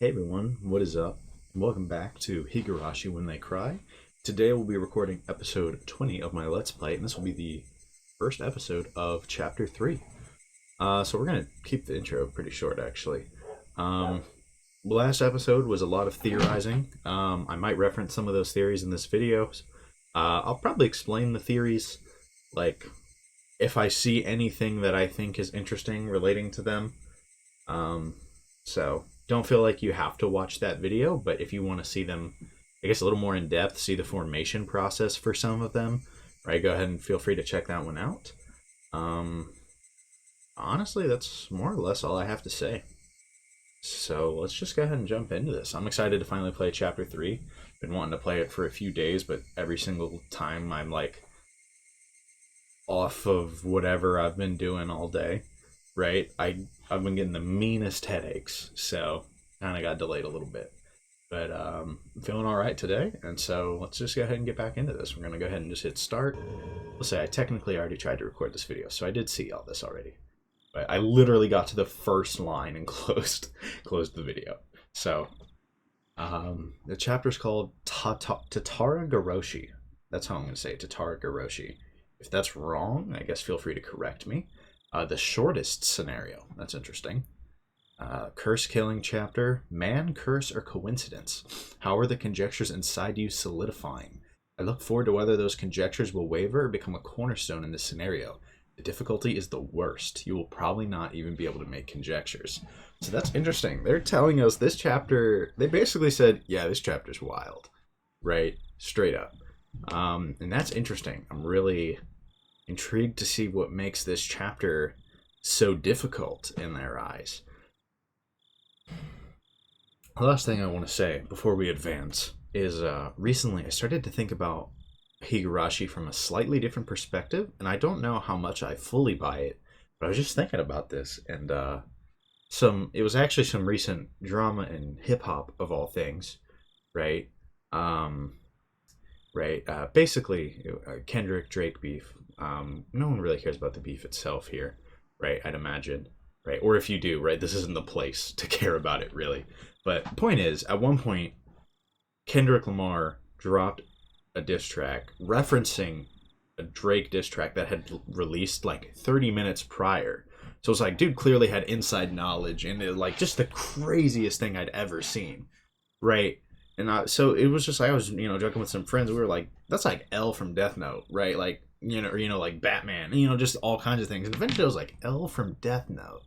Hey everyone, what is up? Welcome back to Higurashi When They Cry. Today we'll be recording episode 20 of my Let's Play, and this will be the first episode of Chapter 3. So we're going to keep the intro pretty short, actually. Um, Last episode was a lot of theorizing. I might reference some of those theories in this video. I'll probably explain the theories, like, if I see anything that I think is interesting relating to them. So don't feel like you have to watch that video, but if you want to see them, I guess a little more in depth, see the formation process for some of them, right? Go ahead and feel free to check that one out. Um, Honestly, that's more or less all I have to say. So let's just go ahead and jump into this. I'm excited to finally play Chapter 3. Been wanting to play it for a few days, but every single time I'm like off of whatever I've been doing all day, right? I've been getting the meanest headaches, so kind of got delayed a little bit. But I'm feeling all right today, and so let's just go ahead and get back into this. We're gonna go ahead and just hit start. Let's say I technically already tried to record this video, so I did see all this already. But I literally got to the first line and closed the video. So the chapter's called Tatara Garoshi. That's how I'm gonna say it, Tatara Garoshi. If that's wrong, I guess feel free to correct me. The shortest scenario. That's interesting. Curse killing chapter. Man, curse, or coincidence? How are the conjectures inside you solidifying? I look forward to whether those conjectures will waver or become a cornerstone in this scenario. The difficulty is the worst. You will probably not even be able to make conjectures. So that's interesting. They're telling us this chapter, they basically said, yeah, this chapter's wild. Right? Straight up. And that's interesting. I'm really intrigued to see what makes this chapter so difficult in their eyes. The last thing I want to say before we advance is recently I started to think about Higurashi from a slightly different perspective, and I don't know how much I fully buy it, but I was just thinking about this, and it was actually some recent drama and hip hop of all things, right? Um, right. Basically, Kendrick Drake beef. No one really cares about the beef itself here, right? I'd imagine, right? Or if you do, right, this isn't the place to care about it really. But the point is, at one point, Kendrick Lamar dropped a diss track referencing a Drake diss track that had released like 30 minutes prior. So it's like, dude clearly had inside knowledge and like just the craziest thing I'd ever seen, right? And so it was just like I was, joking with some friends. We were like, "That's like L from Death Note, right?" Like, like Batman, just all kinds of things. And eventually, I was like, "L from Death Note,"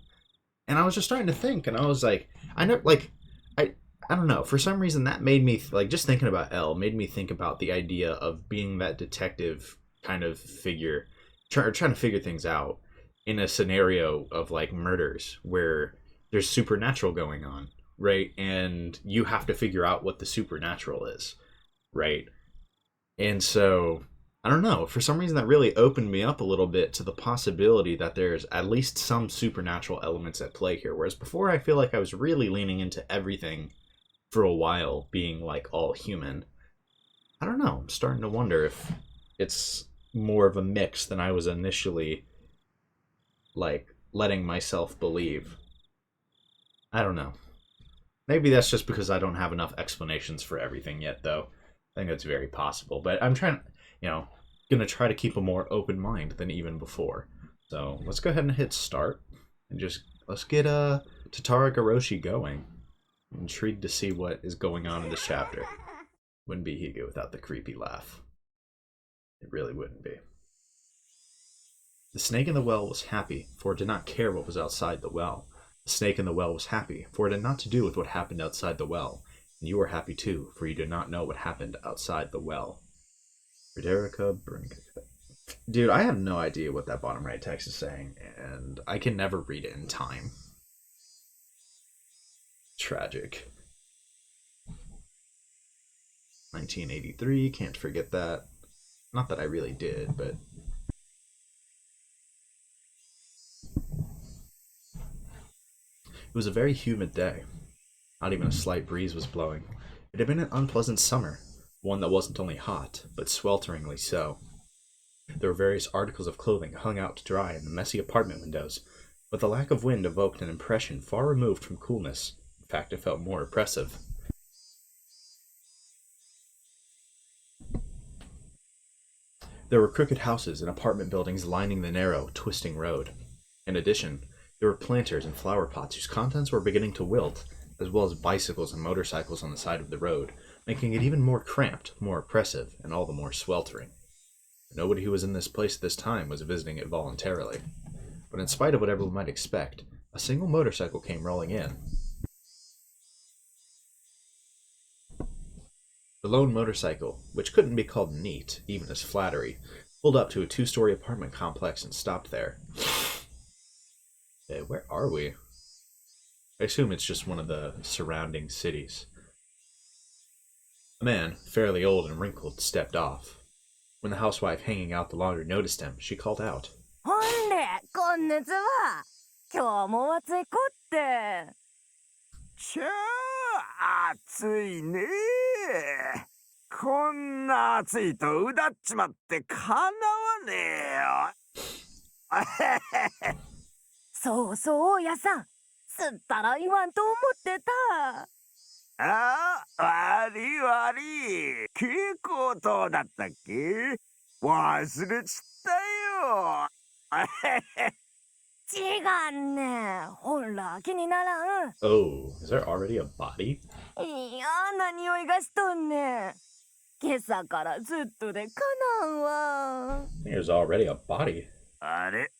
and I was just starting to think, and I was like, I know, like, I, I don't know. For some reason, that made me like just thinking about L made me think about the idea of being that detective kind of figure, trying to figure things out in a scenario of like murders where there's supernatural going on, right? And you have to figure out what the supernatural is, right? And so I don't know. For some reason, that really opened me up a little bit to the possibility that there's at least some supernatural elements at play here. Whereas before, I feel like I was really leaning into everything for a while being like all human. I don't know. I'm starting to wonder if it's more of a mix than I was initially like letting myself believe. I don't know. Maybe that's just because I don't have enough explanations for everything yet, though. I think that's very possible. But I'm trying, gonna try to keep a more open mind than even before. So let's go ahead and hit start and just let's get Tatara Garoshi going. I'm intrigued to see what is going on in this chapter. Wouldn't be Higo without the creepy laugh. It really wouldn't be. The snake in the well was happy, for it did not care what was outside the well. The snake in the well was happy, for it had not to do with what happened outside the well. And you are happy too, for you do not know what happened outside the well. Frederica Brink. Dude, I have no idea what that bottom right text is saying, and I can never read it in time. Tragic. 1983, can't forget that. Not that I really did, but it was a very humid day. Not even a slight breeze was blowing. It had been an unpleasant summer, one that wasn't only hot, but swelteringly so. There were various articles of clothing hung out to dry in the messy apartment windows, but the lack of wind evoked an impression far removed from coolness, In fact, it felt more oppressive. There were crooked houses and apartment buildings lining the narrow, twisting road. In addition, there were planters and flower pots whose contents were beginning to wilt, as well as bicycles and motorcycles on the side of the road, making it even more cramped, more oppressive, and all the more sweltering. Nobody who was in this place at this time was visiting it voluntarily. But in spite of what everyone might expect, a single motorcycle came rolling in. The lone motorcycle, which couldn't be called neat, even as flattery, pulled up to a two-story apartment complex and stopped there. Hey, where are we? I assume it's just one of the surrounding cities. A man, fairly old and wrinkled, stepped off. When the housewife hanging out the laundry noticed him, she called out. ほんで、こんにちは。今日も暑いこって。きゃあ、暑いね。こんな暑いとうだっちまってかなわねえよ。そうそう、やさん。すったら言わんと思ってた。ああ、悪い悪い。蛍光灯だったっけ？忘れちったよ。違うね。ほら、気にならん。Oh, is there already a body? いやな匂いがしとんね。今朝からずっとでかなんわ。I think there's already a body. あれ？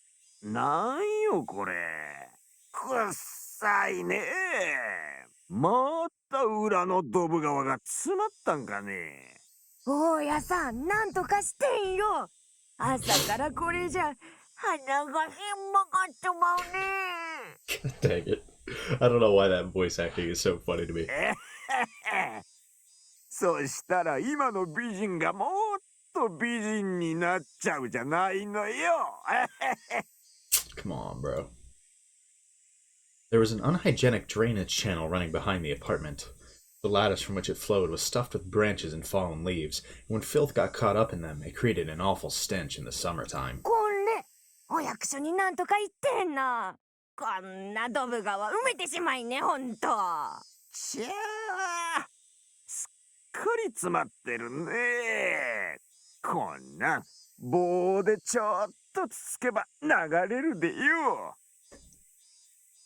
なんよこれ。くっさいね。また裏のドブ川が詰まったんかね。大家さん、なんとかしてんよ。朝からこれじゃ鼻がひんばかっちまうね。Dang it. I don't know why that voice acting is so funny to me. そしたら今の美人がもっと美人になっちゃうじゃないのよ。Come on, bro. There was an unhygienic drainage channel running behind the apartment. The lattice from which it flowed was stuffed with branches and fallen leaves, and when filth got caught up in them, it created an awful stench in the summertime. これ、お役所になんとか言ってんな。こんなドブ川埋めてしまいね、ほんと。ちゃあ、すっかり詰まってるね。こんなん棒でちょっとつつけば流れるでよ。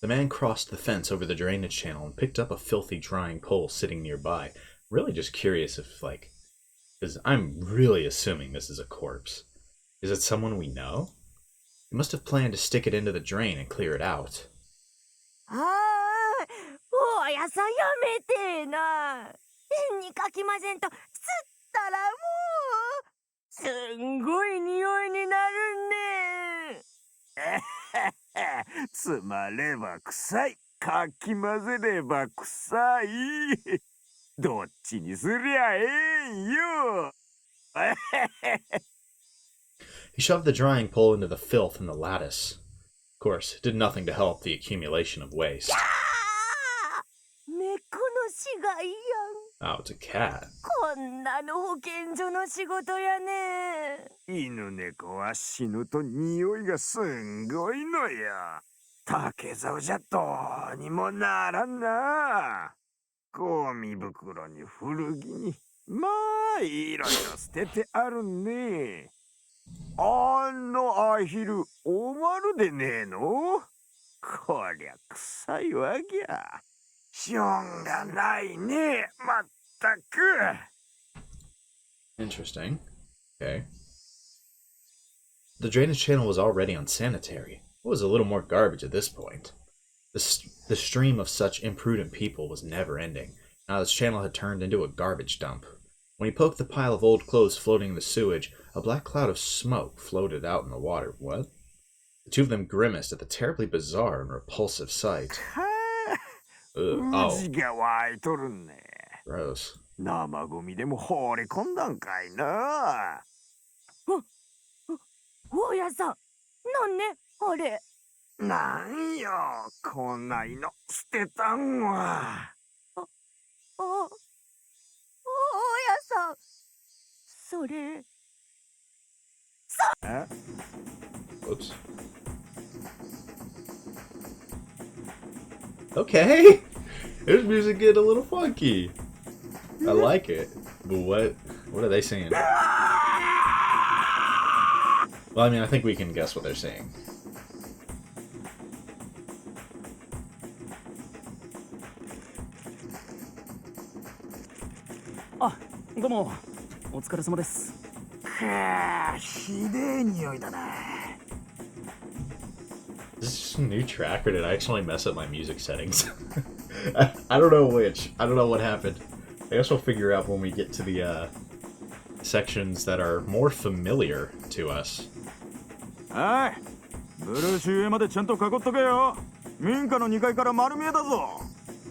The man crossed the fence over the drainage channel and picked up a filthy drying pole sitting nearby. Really just curious if, because I'm really assuming this is a corpse. Is it someone we know? He must have planned to stick it into the drain and clear it out. ああ、大家さんやめてな。変にかきませんと、吸ったらもう、すんごい匂いになるね。つまれば臭い、かき混ぜれば臭い。どっちにすりゃええんよ。He shoved the drying pole into the filth in the lattice. Of course, it did nothing to help the accumulation of waste. 猫の死骸やん。Oh, it's a cat. こんなの保健所の仕事やね。犬猫は死ぬと匂いがすんごいのよ。竹竿じゃどうにもならんな。ゴミ袋に古着に、まあいろいろ捨ててあるね。あのアヒル、おまるでねえの？こりゃ臭いわぎゃ。しょうがないね、まったく。Interesting. Okay. The drainage channel was already unsanitary. What was a little more garbage at this point? The stream of such imprudent people was never ending. Now this channel had turned into a garbage dump. When he poked the pile of old clothes floating in the sewage, a black cloud of smoke floated out in the water. What? The two of them grimaced at the terribly bizarre and repulsive sight. Ugh. Oh, 虫が湧いとるね。 gross. 生ゴミでも放り込んだんかいな。大家さん、なんね、あれ。なんよ、こんないの捨てたんは。大家さん、それ。え？ Whoops. Okay. This music get a little funky. I like it. But what are they saying? Well, I mean, I think we can guess what they're saying. Ah, どうも。お疲れ様です。ひでえ匂いだな。 Is this just a new track, or did I actually mess up my music settings? I don't know which. I don't know what happened. I guess we'll figure out when we get to the sections that are more familiar to us. はい。ブルーシー上までちゃんと囲っとけよ。民家の2階から丸見えだぞ。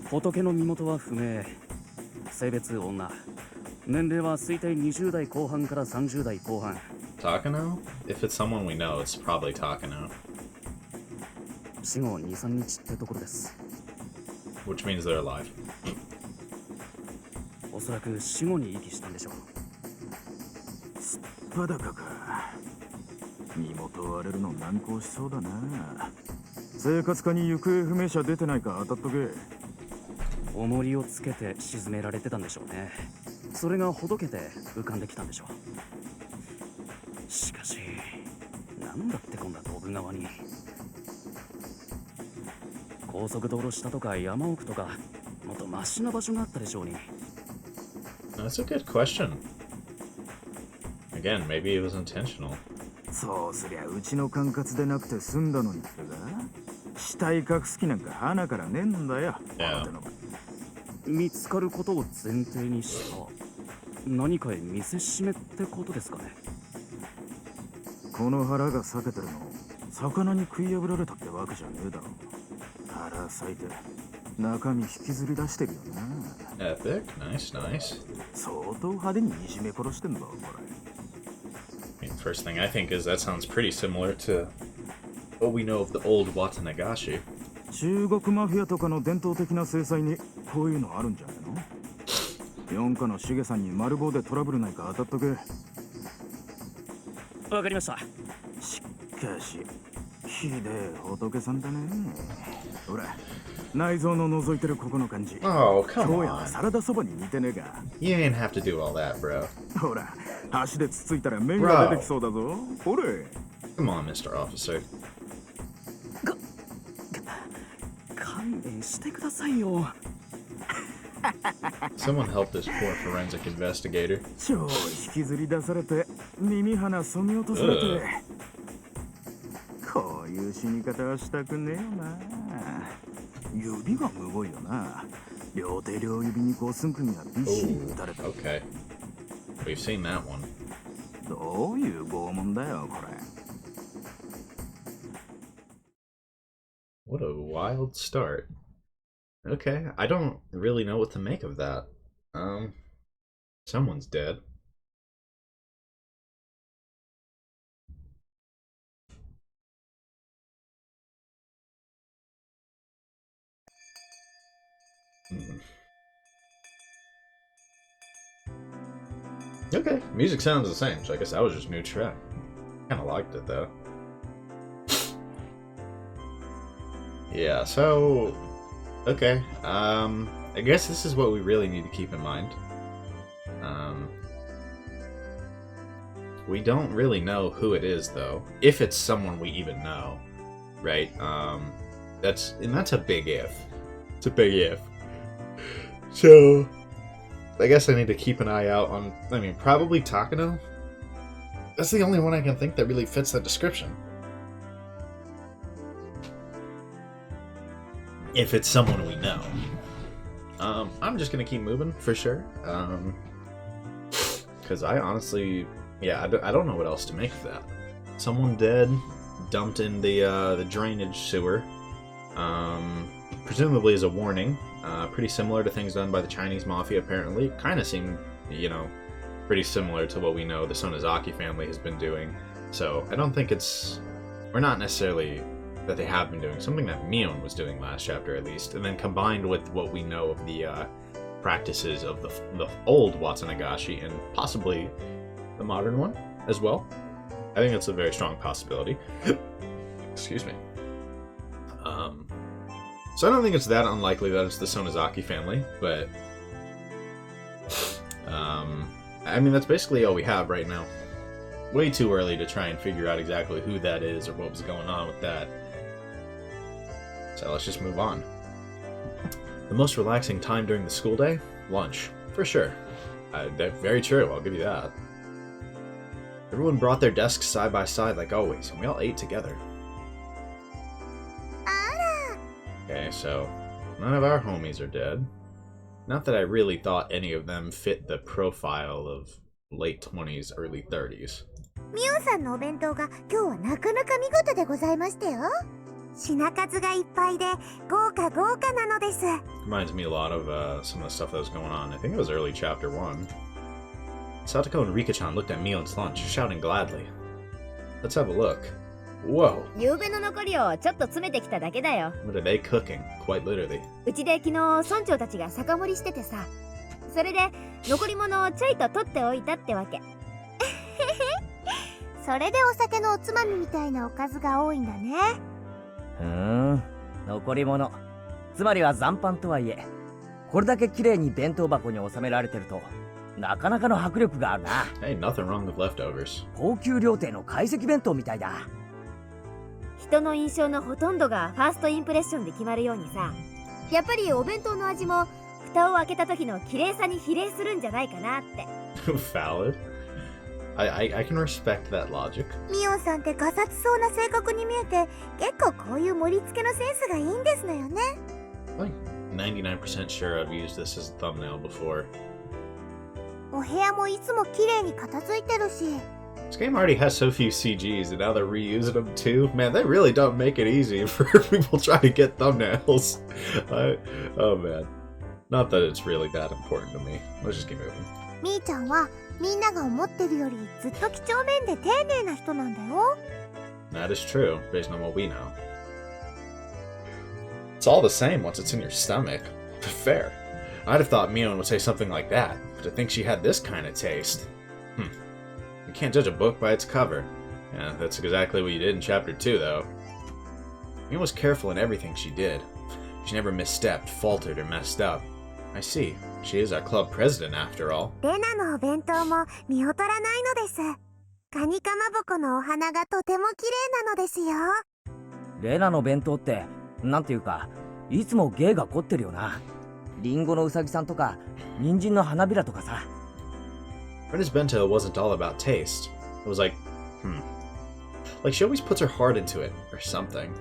仏の身元は不明。性別女。年齢は推定20代後半から30代後半。Takano? If it's someone we know, it's probably Takano. 死後2、3日ってところです。Which means they're alive. おそらく死後に遺棄したんでしょう。すっぱだかか。身元割れるの難航しそうだな。生活課に行方不明者出てないか当たっとけ。重りをつけて沈められてたんでしょうね。それがほどけて浮かんできたんでしょう。しかし、なんだってこんなドブ川に。高速道路下とか山奥とか、もっとマシな場所があったでしょうに。That's a good question. Again, maybe it was intentional. そうすりゃうちの管轄でなくて済んだのにってか。死体隠す気なんか鼻からねえんだよ。見つかることを前提にした何かへ見せしめってことですかね。この腹が裂けてるの魚に食い破られたってわけじゃねえだろ。腹裂いて中身引きずり出してるよな。 Epic. Nice, nice. 相当派手にいじめ殺してんだこI れ。mean, first thing I think is that sounds pretty similar to what we know of the old Watanagashi. 中国マフィアとかの伝統的な制裁にこういうのあるんじゃないの。四課のしげさんに丸棒でトラブルないか当たっとけ。わかりました。しかしひでえ仏さんだね。ほら内臓の覗いてるここの感じ。 Oh, come 今日や on. サラダそばに似てねえか。 You ain't have to do all that, bro. ほら足でつついたら麺が出てきそうだぞ。ほれ Come on, Mr. Officer. 勘弁してくださいよ。Someone help this poor forensic investigator. 超引きずり出されて耳鼻そぎ落とされて。こういう死に方はしたくねえよな。指がむごいよな。両手両指に五寸釘がびっしり打たれた。 Okay. We've seen that one. どういう拷問だよこれ。 What a wild start. Okay, I don't really know what to make of that. Someone's dead. Okay, music sounds the same, so I guess that was just a new track. Kinda liked it though. Yeah, so okay. I guess this is what we really need to keep in mind. We don't really know who it is though. If it's someone we even know. Right? That's a big if. It's a big if. So I guess I need to keep an eye out on, I mean, probably Takano. That's the only one I can think that really fits that description. If it's someone we know. I'm just gonna keep moving for sure. Because I honestly, yeah, I don't know what else to make of that. Someone dead, dumped in the drainage sewer. Presumably as a warning. Pretty similar to things done by the Chinese mafia, apparently. Kind of seem, you know, pretty similar to what we know the Sonozaki family has been doing. So I don't think it's, or not necessarily that they have been doing, something that Mion was doing last chapter at least, and then combined with what we know of the practices of the old Watanagashi and possibly the modern one as well. I think that's a very strong possibility. Excuse me. So I don't think it's that unlikely that it's the Sonozaki family, but I mean, that's basically all we have right now. Way too early to try and figure out exactly who that is or what was going on with that. So let's just move on. The most relaxing time during the school day? Lunch. For sure. Very true, I'll give you that. Everyone brought their desks side by side like always, and we all ate together. Okay, so none of our homies are dead. Not that I really thought any of them fit the profile of late 20s, early 30s. ミオさんのお弁当が今日はなかなか見事でございましたよ。品数がいっぱいで豪華なのです。Reminds me a lot of some of the stuff that was going on. I think it was early chapter 1. Satoko and Rika-chan looked at Mion's lunch, shouting gladly. Let's have a look. Whoa! 夕べの残りをちょっと詰めてきただけだよ。What are they cooking? Quite literally. うちで昨日村長たちが酒盛りしててさ。それで残り物をちょいと取っておいたってわけ。それでお酒のおつまみみたいなおかずが多いんだね。残り物。つまりは残飯とはいえ、これだけ綺麗に弁当箱に収められてると、なかなかの迫力があるな。Hey, nothing wrong with leftovers. 高級料亭の懐石弁当みたいだ。人の印象のほとんどがファーストインプレッションで決まるようにさ。やっぱりお弁当の味も蓋を開けた時の綺麗さに比例するんじゃないかなって。Valid. I can respect that logic. ミオンさんってガサツそうな性格に見えて、結構こういう盛り付けのセンスがいいんですのよね。I'm 99% sure I've used this as a thumbnail before. お部屋もいつも綺麗に片付いてるし。This game already has so few CGs, and now they're reusing them too. Man, they really don't make it easy for people trying to get thumbnails. Oh man. Not that it's really that important to me. Let's just keep moving. みーちゃんはみんなが思ってるよりずっと几帳面で丁寧な人なんだよ。That is true, based on what we know. It's all the same once it's in your stomach. Fair. I'd have thought Mion would say something like that, but to think she had this kind of taste. You can't judge a book by its cover. Yeah, that's exactly what you did in chapter 2, though. Mion was careful in everything she did. She never misstepped, faltered, or messed up. I see. She is our club president, after all. レナのお弁当も見劣らないのです。カニかまぼこのお花がとても綺麗なのですよ。レナの弁当って、なんていうか、いつも芸が凝ってるよな。リンゴのうさぎさんとか、人参の花びらとかさ。Rena's bento wasn't all about taste. It was like, Like she always puts her heart into it, or something.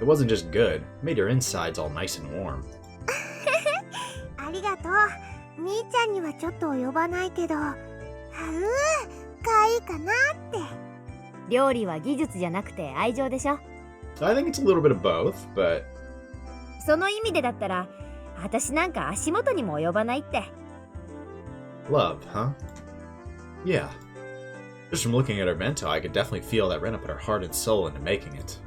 It wasn't just good, it made her insides all nice and warm. ありがとう。みーちゃんにはちょっと及ばないけど、かわいいかなって。料理は技術じゃなくて愛情でしょ。I think it's a little bit of both, but... その意味でだったら、私なんか足元にも及ばないって。Love, huh? Yeah. Just from looking at her bento, I could definitely feel that Rena put her heart and soul into making it.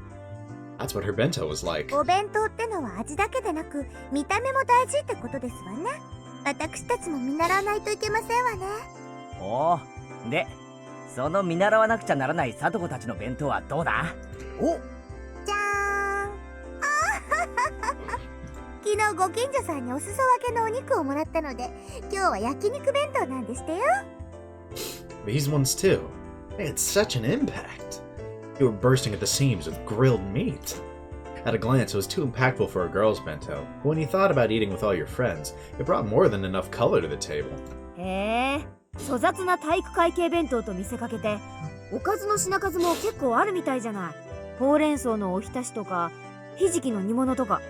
That's what her bento was like. お弁当ってのは味だけでなく、見た目も大事ってことですわね。私たちも見習わないといけませんわね。おお。で、その見習わなくちゃならない聡子たちの弁当はどうだ？お！じゃーん。昨日ご近所さんにお裾分けのお肉をもらったので、今日は焼肉弁当なんですってよ。These ones too. They had such an impact. You were bursting at the seams with grilled meat. At a glance, it was too impactful for a girl's bento, but when you thought about eating with all your friends, it brought more than enough color to the table. へえ、粗雑な体育会系弁当と見せかけて、おかずの品数も結構あるみたいじゃない。ほうれん草のおひたしとか、ひじきの煮物とか。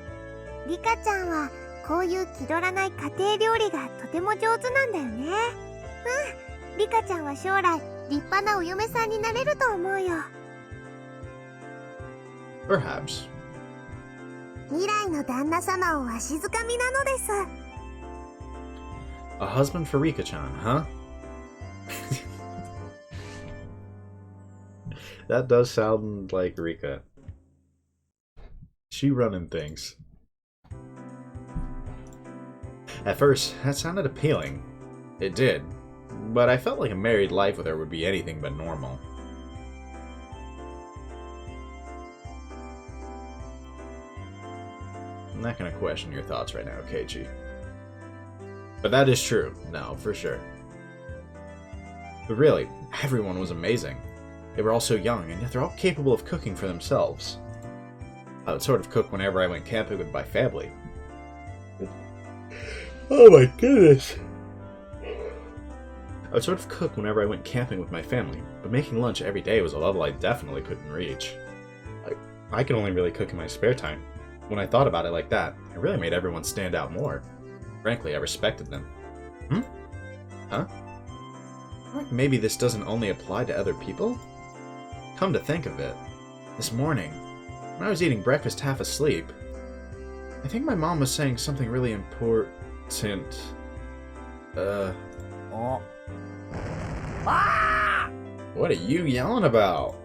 リカちゃんはこういう気取らない家庭料理がとても上手なんだよね。リカちゃんは将来立派なお嫁さんになれると思うよ。Perhaps. 未来の旦那様をわしづかみなのです。A husband for Rika-chan, huh? That does sound like Rika. She running things. At first, that sounded appealing. It did. But I felt like a married life with her would be anything but normal. not going to question your thoughts right now, Keiichi. But that is true. No, for sure. But really, everyone was amazing. They were all so young, and yet they're all capable of cooking for themselves. I would sort of cook whenever I went camping with my family. Oh my goodness. I would sort of cook whenever I went camping with my family, but making lunch every day was a level I definitely couldn't reach. I could only really cook in my spare time. When I thought about it like that, it really made everyone stand out more. Frankly, I respected them. Huh? Like maybe this doesn't only apply to other people? Come to think of it, this morning, when I was eating breakfast half asleep, I think my mom was saying something really important. Oh. What are you yelling about?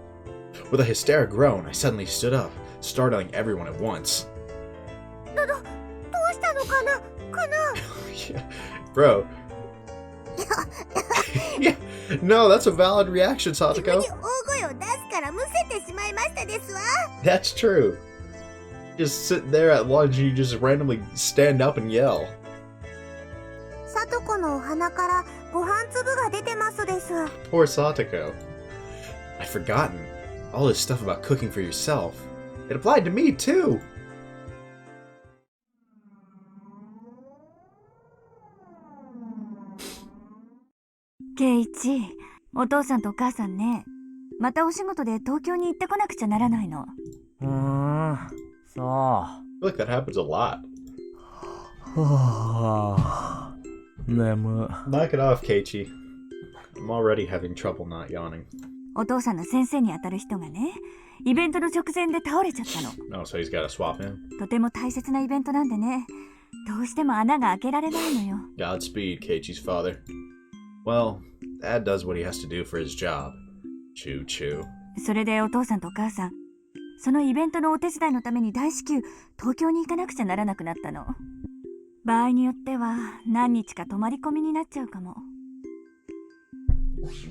With a hysteric groan, I suddenly stood up, startling everyone at once. どうしたのかなYeah, bro. Yeah, no, that's a valid reaction, 急に Satoko. 大声を出すからむせてしまいましたですわ。 That's true. Just sit there at lunch and you just randomly stand up and yell. さとこのお鼻からご飯粒が出てますです。 Poor Satoko. I'd forgotten. All this stuff about cooking for yourself. It applied to me, too. ケイチ、お父さんとお母さんね、またお仕事で東京に行ってこなくちゃならないの。そう。I feel like that happens a lot. はぁ。眠。Knock it off, Keiichi. I'm already having trouble not yawning. お父さんの先生にあたる人がね、イベントの直前で倒れちゃったの。Oh, so he's got to swap in? とても大切なイベントなんでね、どうしても穴が開けられないのよ。Godspeed, Keiichi's father. Well, Dad does what he has to do for his job. Choo choo. それでお父さんとお母さん、そのイベントのお手伝いのために大至急東京に行かなくちゃならなくなったの。場合によっては何日か泊まり込みになっちゃうかも。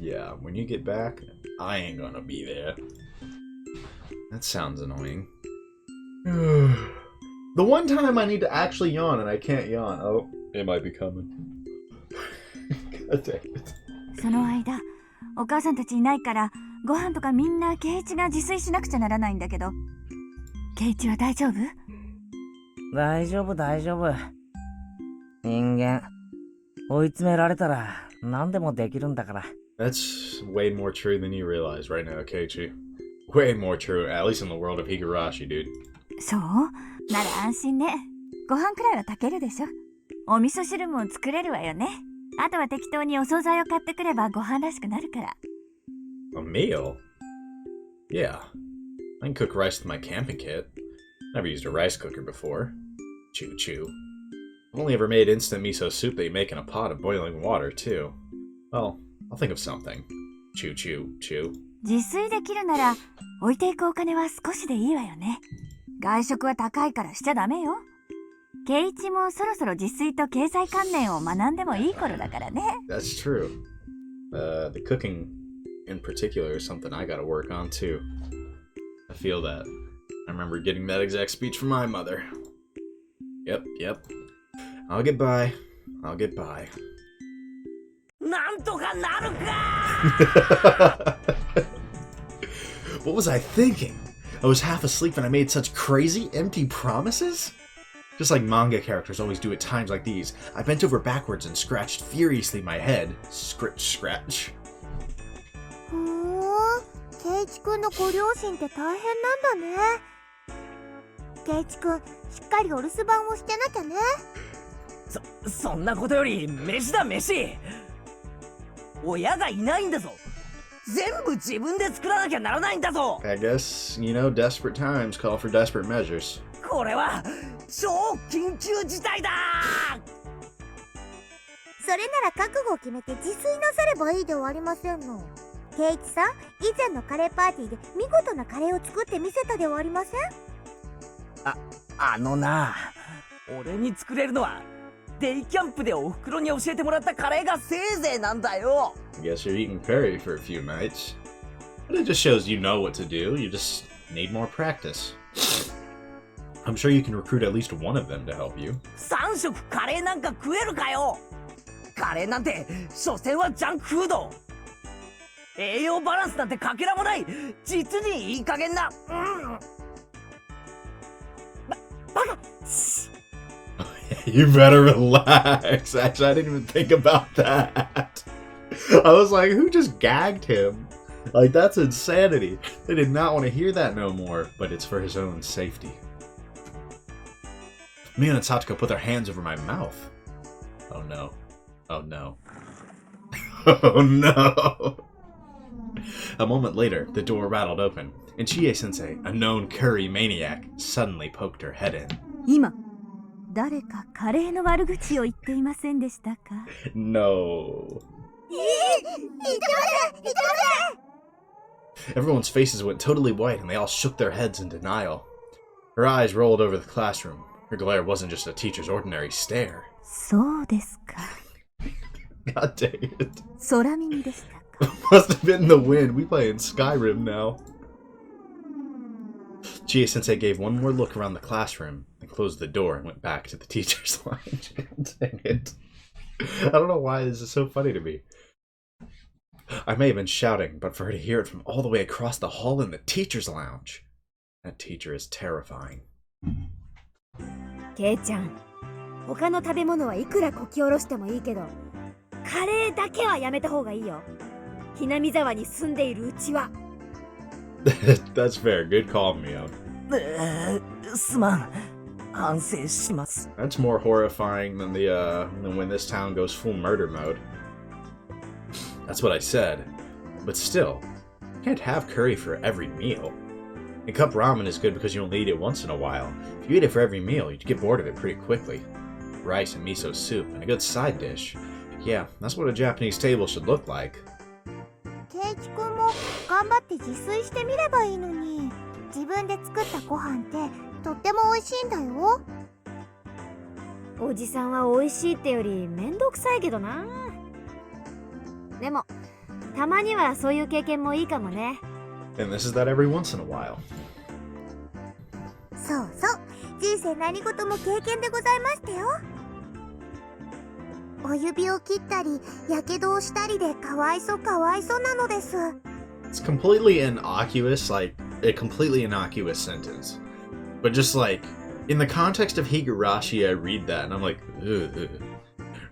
Yeah, when you get back, I ain't gonna be there. That sounds annoying. The one time I need to actually yawn and I can't yawn. Oh, it might be coming. God dang it. その間、お母さんたちいないからご飯とかみんなケイチが自炊しなくちゃならないんだけど、ケイチは大丈夫？大丈夫、大丈夫。人間、追い詰められたら何でもできるんだから。That's way more true than you realize right now, Keiichi. Way more true, at least in the world of Higurashi, dude. そう？なら安心ね。ご飯くらいは炊けるでしょ。お味噌汁も作れるわよね。あとは適当にお惣菜を買ってくればご飯らしくなるから。A meal? Yeah. I can cook rice with my camping kit. Never used a rice cooker before. Choo choo. I've only ever made instant miso soup that you make in a pot of boiling water, too. Well, I'll think of something. Choo choo choo. 自炊できるなら置いていくお金は少しでいいわよね。外食は高いからしちゃダメよ。ケイチもそろそろ自炊と経済関連を学んでもいい頃だからね。That's true. The cooking in particular is something I gotta work on, too. I feel that. I remember getting that exact speech from my mother. Yep. I'll get by. なんとかなるかWhat was I thinking? I was half asleep and I made such crazy, empty promises? Just like manga characters always do at times like these, I bent over backwards and scratched furiously my head. Scratch. ふーん、ケイチくんのご両親って大変なんだね。ケイチくん、しっかりお留守番をしてなきゃね。そんなことより飯だ飯。親がいないんだぞ。全部自分で作らなきゃならないんだぞ。I guess, desperate times call for desperate measures. これは超緊急事態だ。それなら覚悟を決めて自炊なさればいいではありませんの。ケイチさん、以前のカレーパーティーで見事なカレーを作ってみせたではありません？あのな、俺に作れるのはデイキャンプでおふくろに教えてもらったカレーがせいぜいなんだよ。I guess you're eating curry for a few nights. But it just shows you know what to do, you just need more practice. I'm sure you can recruit at least one of them to help you. 3食カレーなんか食えるかよ。カレーなんて所詮はジャンクフード。栄養バランスなんてかけらもない。実にいい加減な。バカ。 You better relax. Actually, I didn't even think about that. I was like, who just gagged him? Like, that's insanity. They did not want to hear that no more, but it's for his own safety. Mia and Satoko put their hands over my mouth. Oh no. Oh no. Oh no. A moment later, the door rattled open, and Chie-sensei, a known curry maniac, suddenly poked her head in. 今誰かカレーの悪口を言っていませんでしたか？ No. 言ってません。 Everyone's faces went totally white, and they all shook their heads in denial. Her eyes rolled over the classroom. Her glare wasn't just a teacher's ordinary stare. そうですか。 God dang it. 空耳でしたか。 Must have been the wind. We play in Skyrim now. Chie-sensei gave one more look around the classroom, then closed the door and went back to the teacher's lounge. Dang it. I don't know why this is so funny to me. I may have been shouting, but for her to hear it from all the way across the hall in the teacher's lounge. That teacher is terrifying. ケイちゃん、他の食べ物はいくらこき下ろしてもいいけど、カレーだけはやめた方がいいよ。ひなみ沢に住んでいるうちは。That's fair. Good call, Mio. すまん。反省します。 That's more horrifying than than when this town goes full murder mode. That's what I said. But still, you can't have curry for every meal. And cup ramen is good because you only eat it once in a while. If you eat it for every meal, you'd get bored of it pretty quickly. Rice and miso soup and a good side dish. Yeah, that's what a Japanese table should look like. ケイチ君も頑張って自炊してみればいいのに。自分で作ったご飯ってとっても美味しいんだよ。おじさんは美味しいってよりめんどくさいけどな。でもたまにはそういう経験もいいかもね。 And this is that every once in a while. そうそう、人生何事も経験でございましたよ。お指を切ったりやけどをしたりでかわいそうなのです。 It's completely innocuous, like a completely innocuous sentence. But just like, in the context of Higurashi, I read that and I'm like, ugh.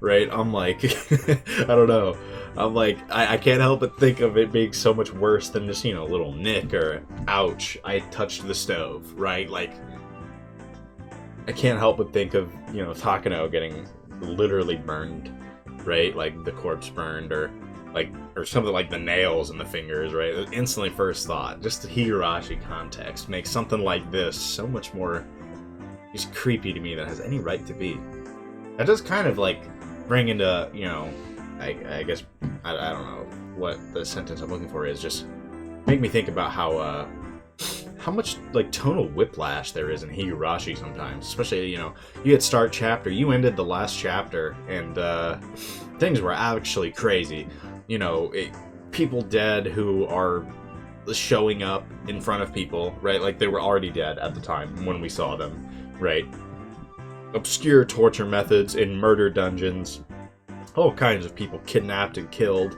Right? I'm like, I don't know. I'm like, I can't help but think of it being so much worse than just, you know, a little nick or ouch, I touched the stove, right? Like, I can't help but think of, you know, Takano getting literally burned, right? Like the corpse burned or something like the nails in the fingers, right? Instantly first thought. Just the Higurashi context makes something like this so much more just creepy to me than it has any right to be. That does kind of like bring into, you know, I guess, I don't know what the sentence I'm looking for is, just make me think about how much like tonal whiplash there is in Higurashi sometimes, especially, you know, you had start chapter, you ended the last chapter, and things were actually crazy. You know, people dead who are showing up in front of people, right? Like they were already dead at the time when we saw them, right? Obscure torture methods in murder dungeons, all kinds of people kidnapped and killed,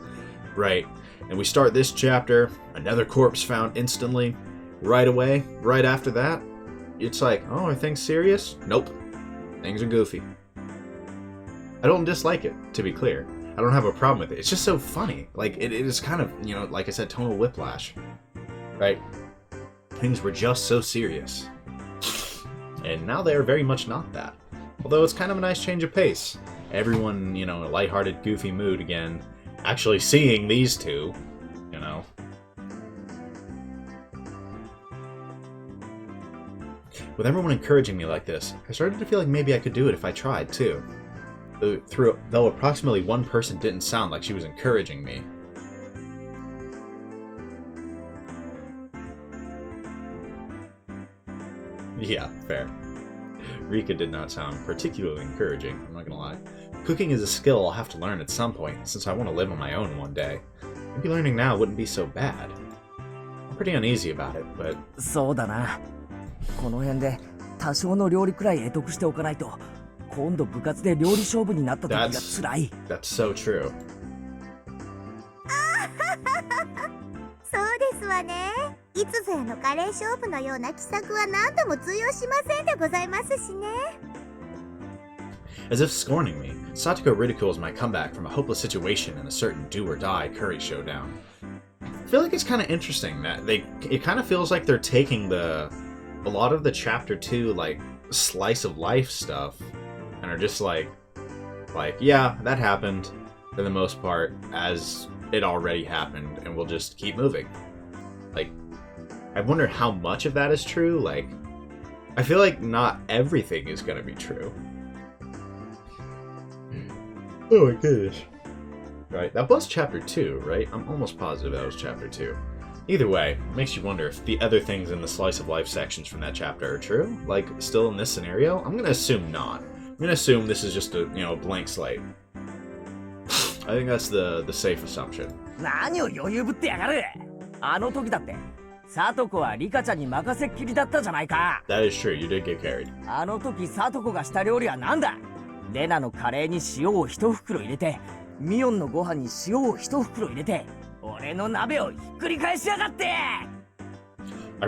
right? And we start this chapter, another corpse found instantly, right away, right after that. It's like, oh, are things serious? Nope. Things are goofy. I don't dislike it, to be clear. I don't have a problem with it. It's just so funny. Like, it is kind of, you know, like I said, tonal whiplash, right? Things were just so serious. And now they are very much not that. Although it's kind of a nice change of pace. Everyone, you know, in a lighthearted, goofy mood again. Actually seeing these two, you know. With everyone encouraging me like this, I started to feel like maybe I could do it if I tried, too. Though approximately one person didn't sound like she was encouraging me. Yeah, fair. Rika did not sound particularly encouraging, I'm not gonna lie. Cooking is a skill I'll have to learn at some point, since I want to live on my own one day. Maybe learning now wouldn't be so bad. I'm pretty uneasy about it, but... そうだな。この辺で多少の料理くらい得得しておかないと今度部活で料理勝負になった時が辛い。 That's so true. そうですわね。いつぞやのカレー勝負のような奇策は何度も通用しませんでございますしね。 As if scorning me, Satoko ridicules my comeback from a hopeless situation in a certain do-or-die curry showdown. I feel like it's kind of interesting that it kind of feels like they're taking a lot of the chapter 2 like slice of life stuff and are just like yeah, that happened for the most part as it already happened and we'll just keep moving. Like, I wonder how much of that is true. Like, I feel like not everything is gonna be true. Oh my goodness. Right, that was chapter 2, right? I'm almost positive that was chapter 2. Either way, it makes you wonder if the other things in the slice of life sections from that chapter are true. Like, still in this scenario? I'm gonna assume not. I'm gonna assume this is just a, blank slate. I think that's the safe assumption. 何を余裕ぶってやがる。あの時だってサトコはリカちゃんに任せっきりだったじゃないか。 That is true, you did get carried. あの時サトコがした料理は何だ。レナのカレーに塩を一袋入れて、ミオンのご飯に塩を一袋入れて、俺の鍋をひっくり返しやがって。 I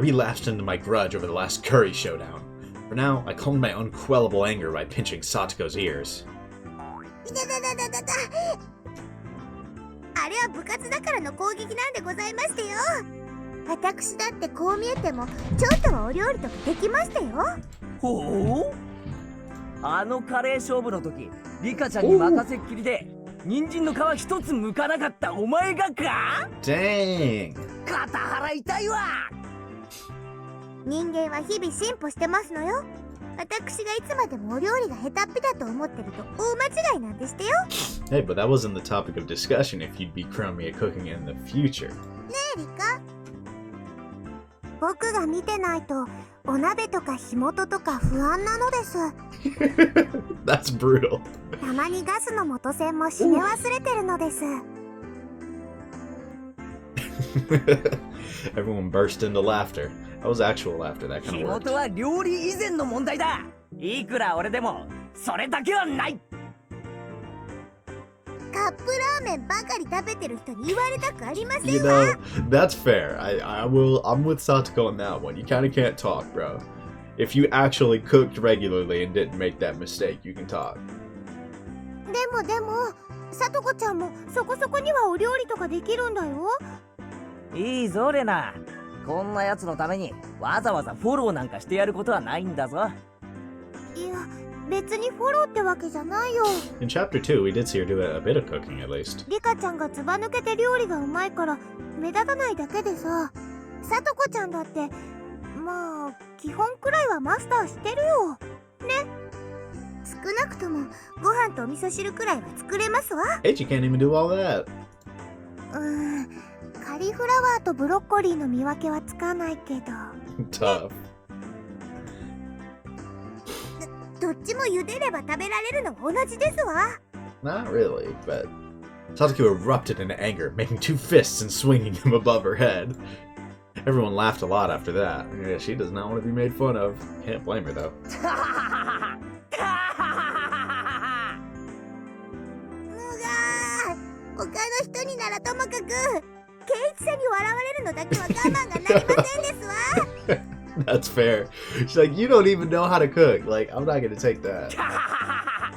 relapsed into my grudge over the last curry showdown. For now, I calmed my unquellable anger by pinching Satoko's ears. いたたたたたた。あれは部活だからの攻撃なんでございましてよ。私だってこう見えてもちょっとはお料理とかできましたよ。ほう。あのカレー勝負の時、リカちゃんに任せっきりで人参の皮一つ剥かなかったお前がか。 Dang! 肩腹痛いわ。人間は日々進歩してますのよ。私がいつまでもお料理が下手っぴだと思ってると大間違いなんでしてよ。 Hey, but that wasn't the topic of discussion if you'd be crummy at cooking in the future. ねえリカ、僕が見てないとお鍋とか火元とか不安なのです。That's brutal. たまにガスの元栓も閉め忘れてるのです。 Everyone burst into laughter. That was actual laughter, that 火 kind of 元 worked. は料理以前の問題だ。いくら俺でもそれだけはない。カップラーメンばかり食べてる人に言われたくありませ You んわ。 know, that's fair. I'm with Satoko on that one. You kind of can't talk, bro. If you actually cooked regularly and didn't make that mistake, you can talk. でもさとこちゃんもそこそこにはお料理とかできるんだよ。いいぞレナ。こんなやつのためにわざわざフォローなんかしてやることはないんだぞ。いや別にフォローってわけじゃないよ。 In chapter 2, we did see her do a bit of cooking, at least. リカちゃんがずば抜けて料理がうまいから目立たないだけでさ、さとこちゃんだってまあ基本くらいはマスターしてるよね。少なくともご飯とお味噌汁くらいは作れますわ。 Hey, you can't even do all that. カリフラワーとブロッコリーの見分けはつかないけど、 Tough. どっちも茹でれば食べられるの同じですわ。 Not really, but Satoko erupted into anger, making two fists and swinging them above her head. Everyone laughed a lot after that. Yeah, she does not want to be made fun of. Can't blame her, though. 他の人にならともかくケイチさんに笑われるのだけは我慢がなりませんですわ。That's fair. She's like, you don't even know how to cook. Like, I'm not gonna take that.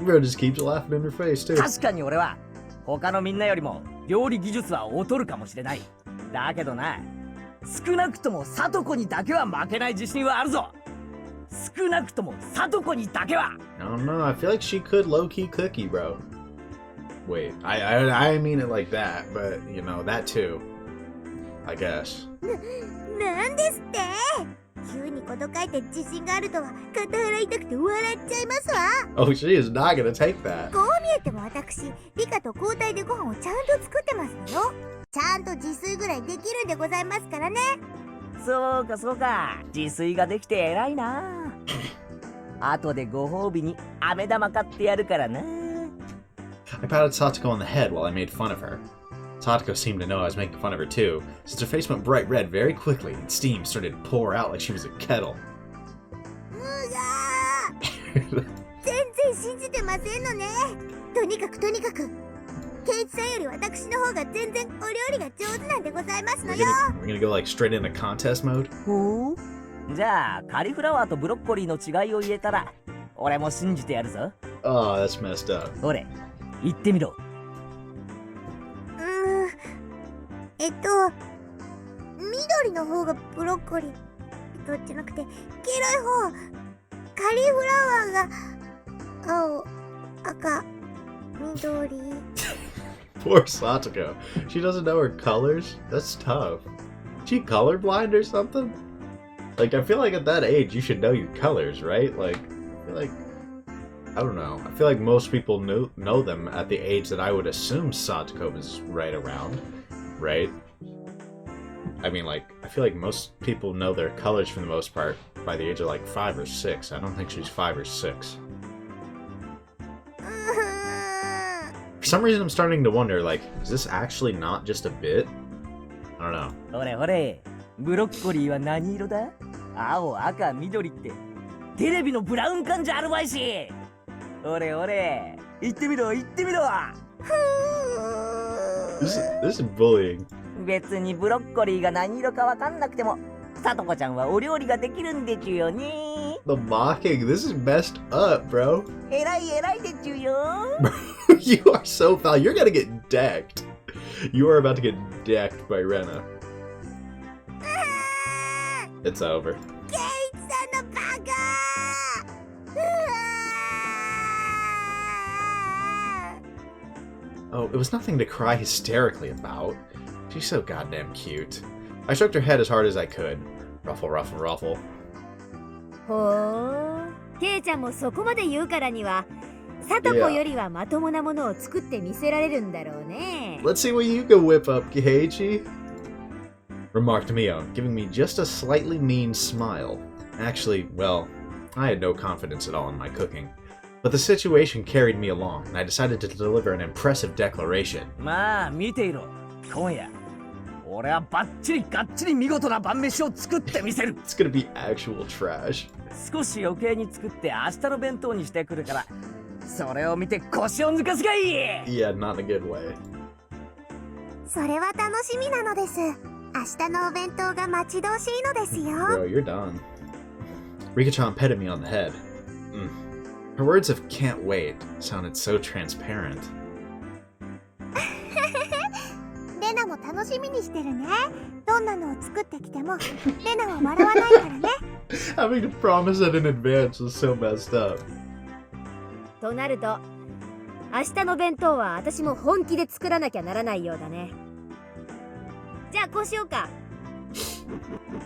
Bro just keeps laughing in her face, too. 確かに俺は他のみんなよりも料理技術は劣るかもしれない。だけどな、少なくともサトコにだけは負けない自信はあるぞ。少なくともサトコにだけは。 I don't know. I feel like she could low-key cookie, bro. Wait, I mean it like that, but, you know, that too. I guess. なんですって急にこと書いて自信があるとは肩払いたくて笑っちゃいますわ。 Oh, she is not gonna take that. こう見えても私リカと交代でご飯をちゃんと作ってますのよ。ちゃんと自炊ぐらいできるんでございますからね。そうかそうか、自炊ができて偉いな。後でご褒美に飴玉買ってやるからな。 I patted Satoko on the head while I made fun of her. Satoko seemed to know I was making fun of her too, since her face went bright red very quickly and steam started to pour out like she was a kettle. むが全然信じてませんのね。とにかくケイチさんより私の方が全然お料理が上手なんでございますの We're よ。 gonna go like straight into contest mode. ほう。じゃあカリフラワーとブロッコリーの違いを言えたら俺も信じてやるぞ。 Oh, that's messed up. ほれ言ってみろ。緑の方がブロッコリーじゃなくて黄色い方カリフラワーが青赤緑。Poor Satoko. She doesn't know her colors? That's tough. She colorblind or something? Like, I feel like at that age you should know your colors, right? Like, I feel like... I don't know. I feel like most people know them at the age that I would assume Satoko was right around, right? I mean, like, I feel like most people know their colors for the most part by the age of like 5 or 6. I don't think she's 5 or 6. For some reason I'm starting to wonder, like, is this actually not just a bit? I don't know. ほれほれブロッコリーは何色だ？青赤緑ってテレビのブラウン管じゃあるまいし。ほれほれ言ってみろ言ってみろ。 This is bullying. 別にブロッコリーが何色かわかんなくてもさとこちゃんはお料理ができるんでちゅよね。 The mocking, this is messed up, bro. 偉いでちゅよ。 You are so foul. You're gonna get decked. You are about to get decked by Rena. It's over. ケイチさんのバカ。 Oh, it was nothing to cry hysterically about. She's so goddamn cute. I stroked her head as hard as I could. Ruffle, ruffle, ruffle. ほう、ケイちゃんもそこまで言うからにはサトコよりはまともなものを作ってみせられるんだろうね。 Let's see what you can whip up, Keichi. Remarked Mio, giving me just a slightly mean smile. Actually, well, I had no confidence at all in my cooking. But the situation carried me along, and I decided to deliver an impressive declaration. まあ見ていろ今夜俺はバッチリガッチリ見事な晩飯を作ってみせる。 It's gonna be actual trash. 少し余計に作って明日の弁当にしてくるからそれを見て腰を抜かすがいい。 Yeah, not in a good way. それは楽しみなのです。明日のお弁当が待ち遠しいのですよ。 Bro, you're done. Rika-chan petted me on the head. Her words of "can't wait" sounded so transparent. レナも楽しみにしてるね。どんなのを作ってきてもレナは笑わないからね。 Having to promise it in advance was so messed up. となると明日の弁当は私も本気で作らなきゃならないようだね。じゃあこうしようか。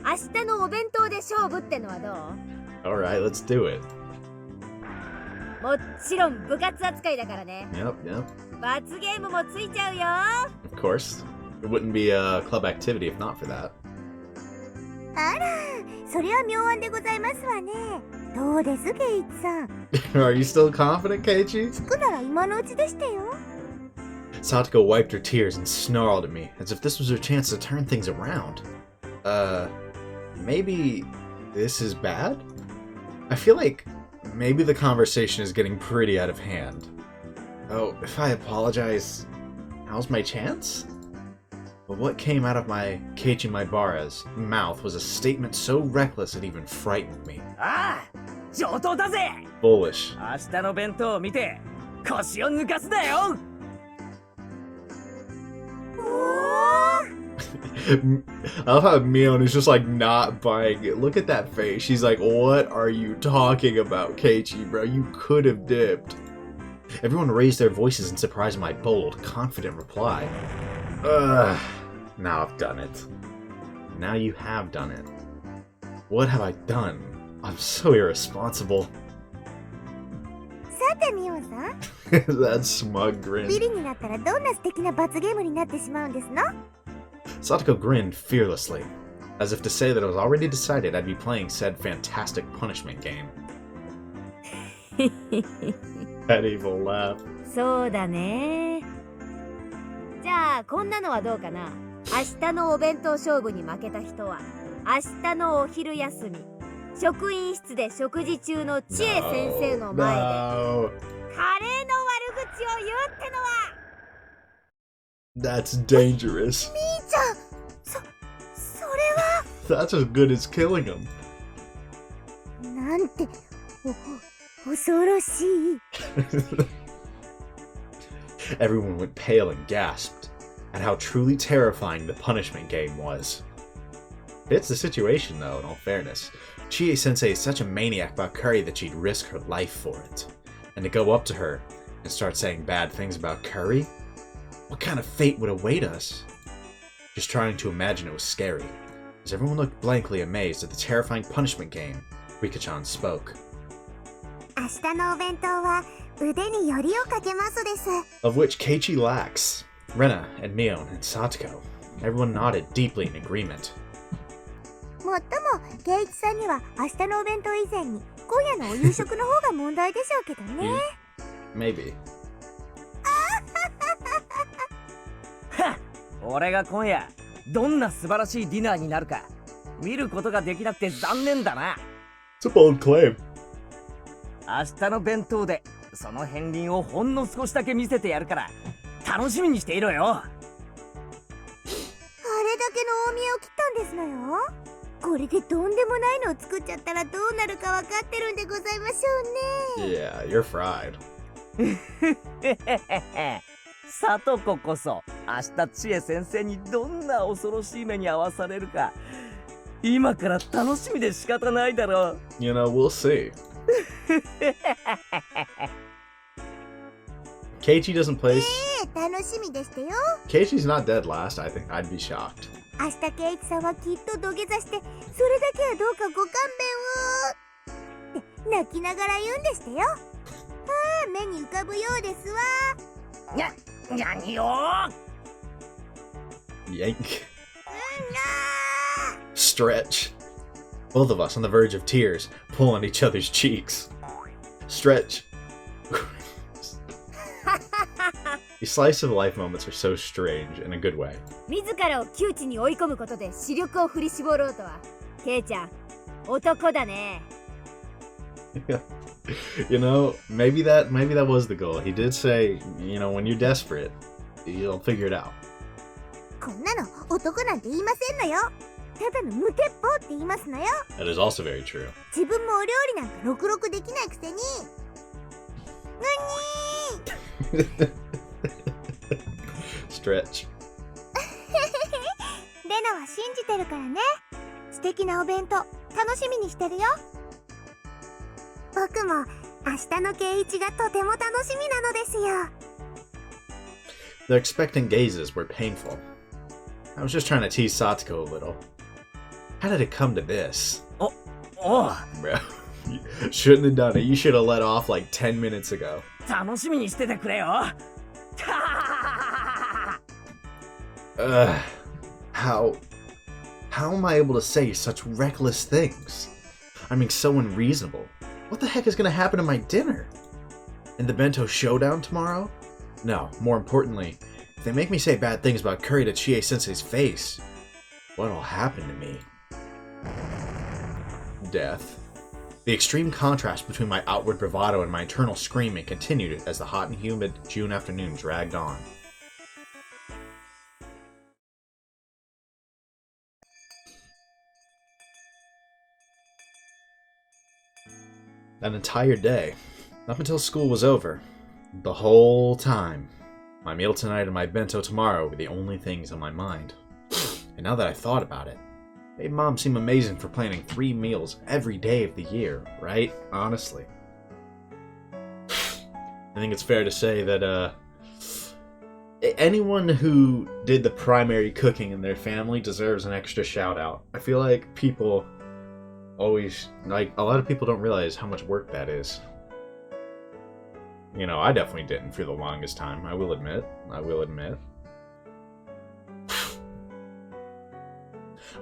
明日のお弁当で勝負ってのはどう？ Alright, let's do it. もちろん部活扱いだからね。 Yep, yep. 罰ゲームもついちゃうよ。 Of course. It wouldn't be a club activity if not for that. あら、それは妙案でございますわね。どうですケイチさん。 Are you still confident, Keiichi? 聞くなら今のうちでしたよ。 Satoko wiped her tears and snarled at me, as if this was her chance to turn things around. Maybe this is bad? I feel like maybe the conversation is getting pretty out of hand. Oh, if I apologize, how's my chance? But what came out of my Keiichi Maibara's mouth was a statement so reckless it even frightened me. ああ上等だぜ。 Bullish. 明日の弁当を見て腰を抜かすなよ。 I love how Mion is just like not buying it. Look at that face. She's like, what are you talking about, Keiichi, bro? You could have dipped. Everyone raised their voices in surprise at my bold, confident reply. Now I've done it. Now you have done it. What have I done? I'm so irresponsible. さてミオさん、 That smug ビ grin. リになったらどんな素敵な罰ゲームになってしまうんですの？ Satoko grinned fearlessly, as if to say that it was already decided I'd be playing said fantastic punishment game. That evil laugh. そうだね。じゃあこんなのはどうかな。明日のお弁当勝負に負けた人は明日のお昼休み職員室で食事中の千恵先生の前で No. カレーの悪口を言うってのは That's dangerous. みーちゃん、それは That's as good as killing him. なんて恐ろしい。 Everyone went pale and gasped at how truly terrifying the punishment game was. Fits the situation, though, in all fairness. Chie-sensei is such a maniac about curry that she'd risk her life for it. And to go up to her and start saying bad things about curry? What kind of fate would await us? Just trying to imagine it was scary, as everyone looked blankly amazed at the terrifying punishment game. Rika-chan spoke. 明日のお弁当は腕によりをかけますです。 Of which Keichi lacks. Rena and Mion and Satoko. Everyone nodded deeply in agreement. もっとも圭一さんには明日のお弁当以前に今夜のお夕食の方が問題でしょうけどね。Maybe. 俺が今夜どんな素晴らしいディナーになるか見ることができなくて残念だな。 It's a bold claim. 明日の弁当でその片鱗をほんの少しだけ見せてやるから楽しみにしていろよ。あれだけの大見栄を切ったんですのよ。これでとんでもないのを作っちゃったらどうなるか分かってるんでございましょうね。 Yeah, you're fried. さとここそ明日千恵先生にどんな恐ろしい目に遭わされるか今から楽しみで仕方ないだろう。 You know, we'll see. Keiichi doesn't place. 楽しみでしたよ。 Keiichi's not dead last, I think. I'd be shocked. 明日圭一さんはきっと土下座してそれだけはどうかご勘弁をって泣きながら言うんでしたよ。目に浮かぶようですわ。何よ Yank. Stretch. Both of us on the verge of tears, pull on each other's cheeks. Stretch. These slice of life moments are so strange in a good way. 自らを窮地に追い込むことで視力を振り絞ろうとはケイちゃん男だね。You know, maybe that was the goal. He did say, you know, when you're desperate, you'll figure it out. こんなの男なんて言いませんのよ。ただの無鉄砲って言いますのよ。 That is also very true. 自分もお料理なんかろくろくできないくせに。Stretch. レナは信じてるからね。素敵なお弁当楽しみにしてるよ。僕も明日の圭一がとても楽しみなのですよ。 The expectant gazes were painful. I was just trying to tease Satoko a little. How did it come to this? おう Bro, you shouldn't have done it. You should have let off like 10 minutes ago. 楽しみにしててくれよ。How am I able to say such reckless things? I'm being so unreasonable. What the heck is gonna happen to my dinner? In the bento showdown tomorrow? No, more importantly, if they make me say bad things about curry to Chie-sensei's face, what'll happen to me? Death. The extreme contrast between my outward bravado and my internal screaming continued as the hot and humid June afternoon dragged on. An entire day, up until school was over, the whole time. My meal tonight and my bento tomorrow were the only things on my mind. And now that I thought about it, made Mom seem amazing for planning 3 meals every day of the year, right? Honestly. I think it's fair to say that, anyone who did the primary cooking in their family deserves an extra shout out. I feel like people always, like, a lot of people don't realize how much work that is. You know, I definitely didn't for the longest time, I will admit.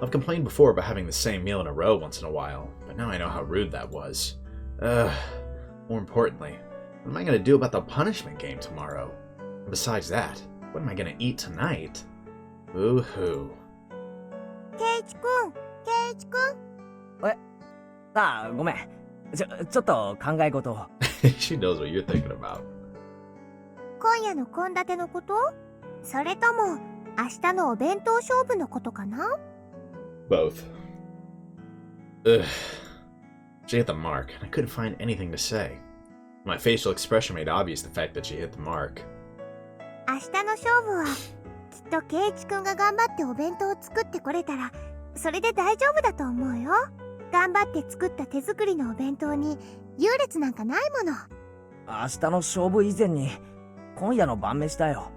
I've complained before about having the same meal in a row once in a while, but now I know how rude that was. More importantly, what am I gonna do about the punishment game tomorrow? And besides that, what am I gonna eat tonight? Boo-hoo. 圭一くん、圭一くん。ああ、ごめん。ちょっと考え事を。She knows what you're thinking about. 今夜の献立のこと？それとも明日のお弁当勝負のことかな？ Both. Ugh. She hit the mark, and I couldn't find anything to say. My facial expression made obvious the fact that she hit the mark. 明日の勝負はきっとケイチくんが頑張ってお弁当を作ってこれたらそれで大丈夫だと思うよ。頑張って作った手作りのお弁当に優劣なんかないもの。明日の勝負以前に今夜の晩飯だよ。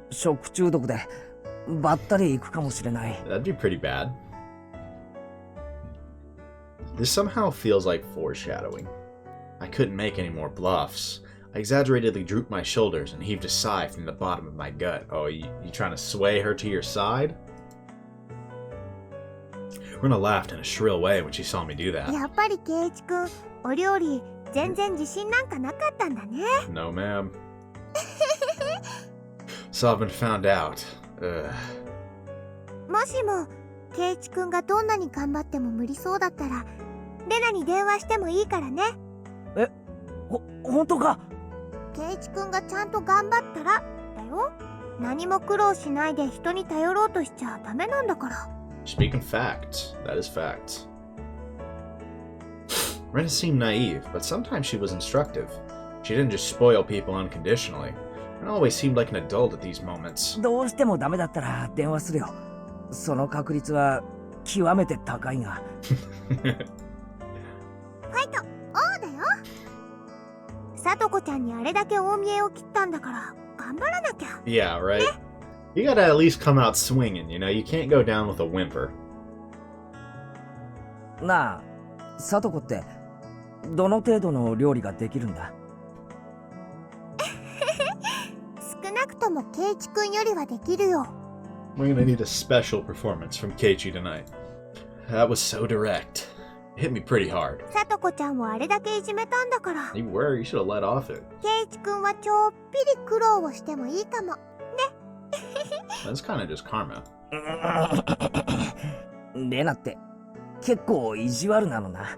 食中毒でばったり行くかもしれない。That'd be pretty bad. This somehow feels like foreshadowing. I couldn't make any more bluffs. I exaggeratedly drooped my shoulders and heaved a sigh from the bottom of my gut. Oh, you trying to sway her to your side? Runa laughed in a shrill way when she saw me do that. やっぱりケイチくん、お料理全然自信なんかなかったんだね。No, ma'am. So I've been found out. Ugh. もしもケイチくんがどんなに頑張っても無理そうだったらレナに電話してもいいからね。本当か？ケイチくんがちゃんと頑張ったらだよ。何も苦労しないで人に頼ろうとしちゃダメなんだから。Speaking fact, that is fact. Rena seemed naive, but sometimes she was instructive. She didn't just spoil people unconditionally. Rena always seemed like an adult at these moments. どうしてもダメだったら電話するよ。その確率は極めて高いが。ファイト、オーだよ。さとこちゃんにあれだけ大見えを切ったんだから頑張らなきゃ。Yeah, right? You gotta at least come out swinging, you know? You can't go down with a whimper. なあ、さとこってどの程度の料理ができるんだ？少なくともケイチくんよりはできるよ。We're gonna need a special performance from Keichi tonight. That was so direct. It hit me pretty hard. さとこちゃんをあれだけいじめたんだから。 You were, you should have let off it. ケイチくんはちょっぴり苦労をしてもいいかも。That's kind of just karma. レナって結構意地悪なのな。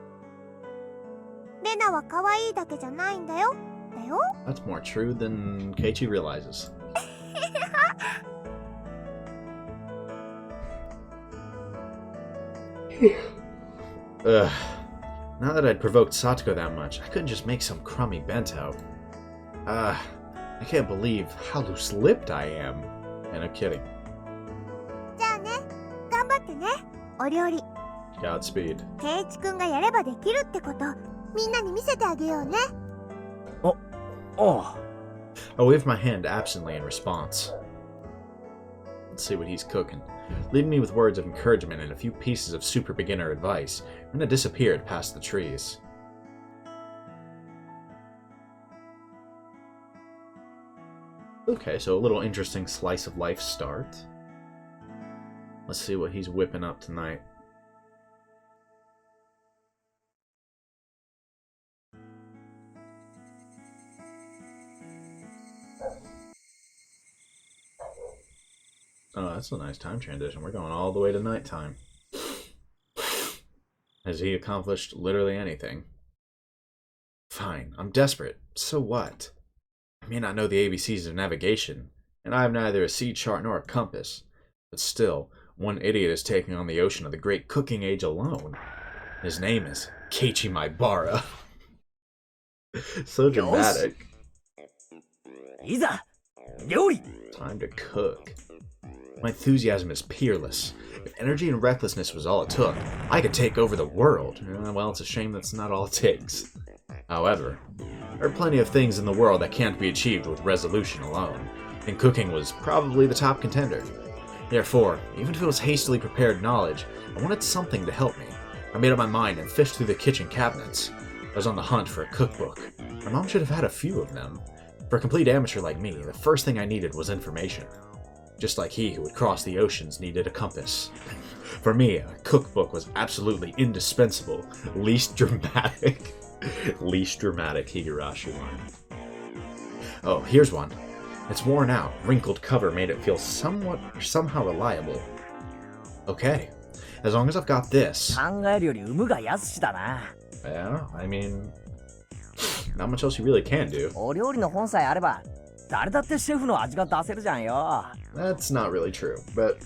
レナは可愛いだけじゃないんだよ。だよ。That's more true than Keiichi realizes. Ugh. Now that I'd provoked Satoko that much, I couldn't just make some crummy bento. I can't believe how loose-lipped I am. And I'm kidding. じゃあね、頑張ってね。お料理。Godspeed. ケイチくんがやればできるってこと、みんなに見せてあげようね。おう。I waved my hand absently in response. Let's see what he's cooking. Leaving me with words of encouragement and a few pieces of super beginner advice, Rena disappeared past the trees. Okay, so a little interesting slice of life start. Let's see what he's whipping up tonight. Oh, that's a nice time transition. We're going all the way to nighttime. Has he accomplished literally anything? Fine, I'm desperate. So what? I may not know the ABCs of navigation, and I have neither a sea chart nor a compass. But still, one idiot is taking on the ocean of the great cooking age alone. His name is Keiichi Maibara. So dramatic. いざ料理。 Time to cook. My enthusiasm is peerless. If energy and recklessness was all it took, I could take over the world. Well, it's a shame that's not all it takes. However, there are plenty of things in the world that can't be achieved with resolution alone, and cooking was probably the top contender. Therefore, even if it was hastily prepared knowledge, I wanted something to help me. I made up my mind and fished through the kitchen cabinets. I was on the hunt for a cookbook. My mom should have had a few of them. For a complete amateur like me, the first thing I needed was information. Just like he who would cross the oceans needed a compass. For me, a cookbook was absolutely indispensable. Least dramatic Higurashi one. Oh, here's one. Its worn out, wrinkled cover made it feel somehow reliable. Okay, as long as I've got this. 考えるより産むが安しだな。Yeah, I mean, not much else you really can do. お料理の本さえあれば誰だってシェフの味が出せるじゃんよ。 That's not really true, but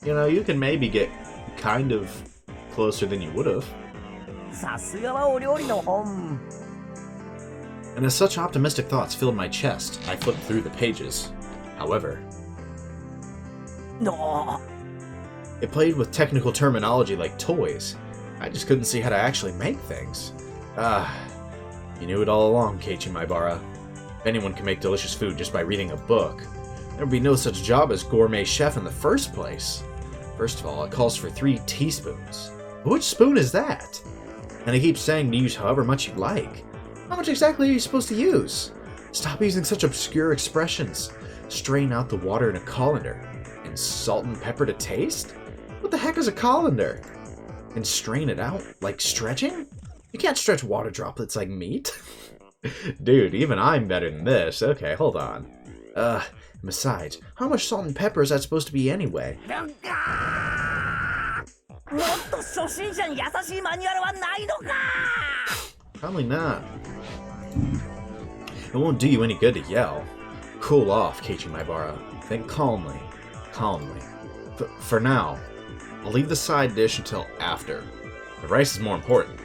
you know, you can maybe get kind of closer than you would have. さすがはお料理の本。 And as such optimistic thoughts filled my chest, I flipped through the pages. However, の it played with technical terminology like toys. I just couldn't see how to actually make things. You knew it all along, Keichi Maibara. If anyone can make delicious food just by reading a book, there would be no such job as gourmet chef in the first place. First of all, it calls for 3 teaspoons. Which spoon is that? And it keeps saying to use however much you like. How much exactly are you supposed to use? Stop using such obscure expressions. Strain out the water in a colander. And salt and pepper to taste? What the heck is a colander? And strain it out? Like stretching? You can't stretch water droplets like meat. Dude, even I'm better than this. Okay, hold on. Besides, how much salt and pepper is that supposed to be anyway? もっと初心者に優しいマニュアルはないのか。 Probably not. It won't do you any good to yell. Cool off, Keiichi Maibara. Think calmly. Calmly. For now, I'll leave the side dish until after. The rice is more important.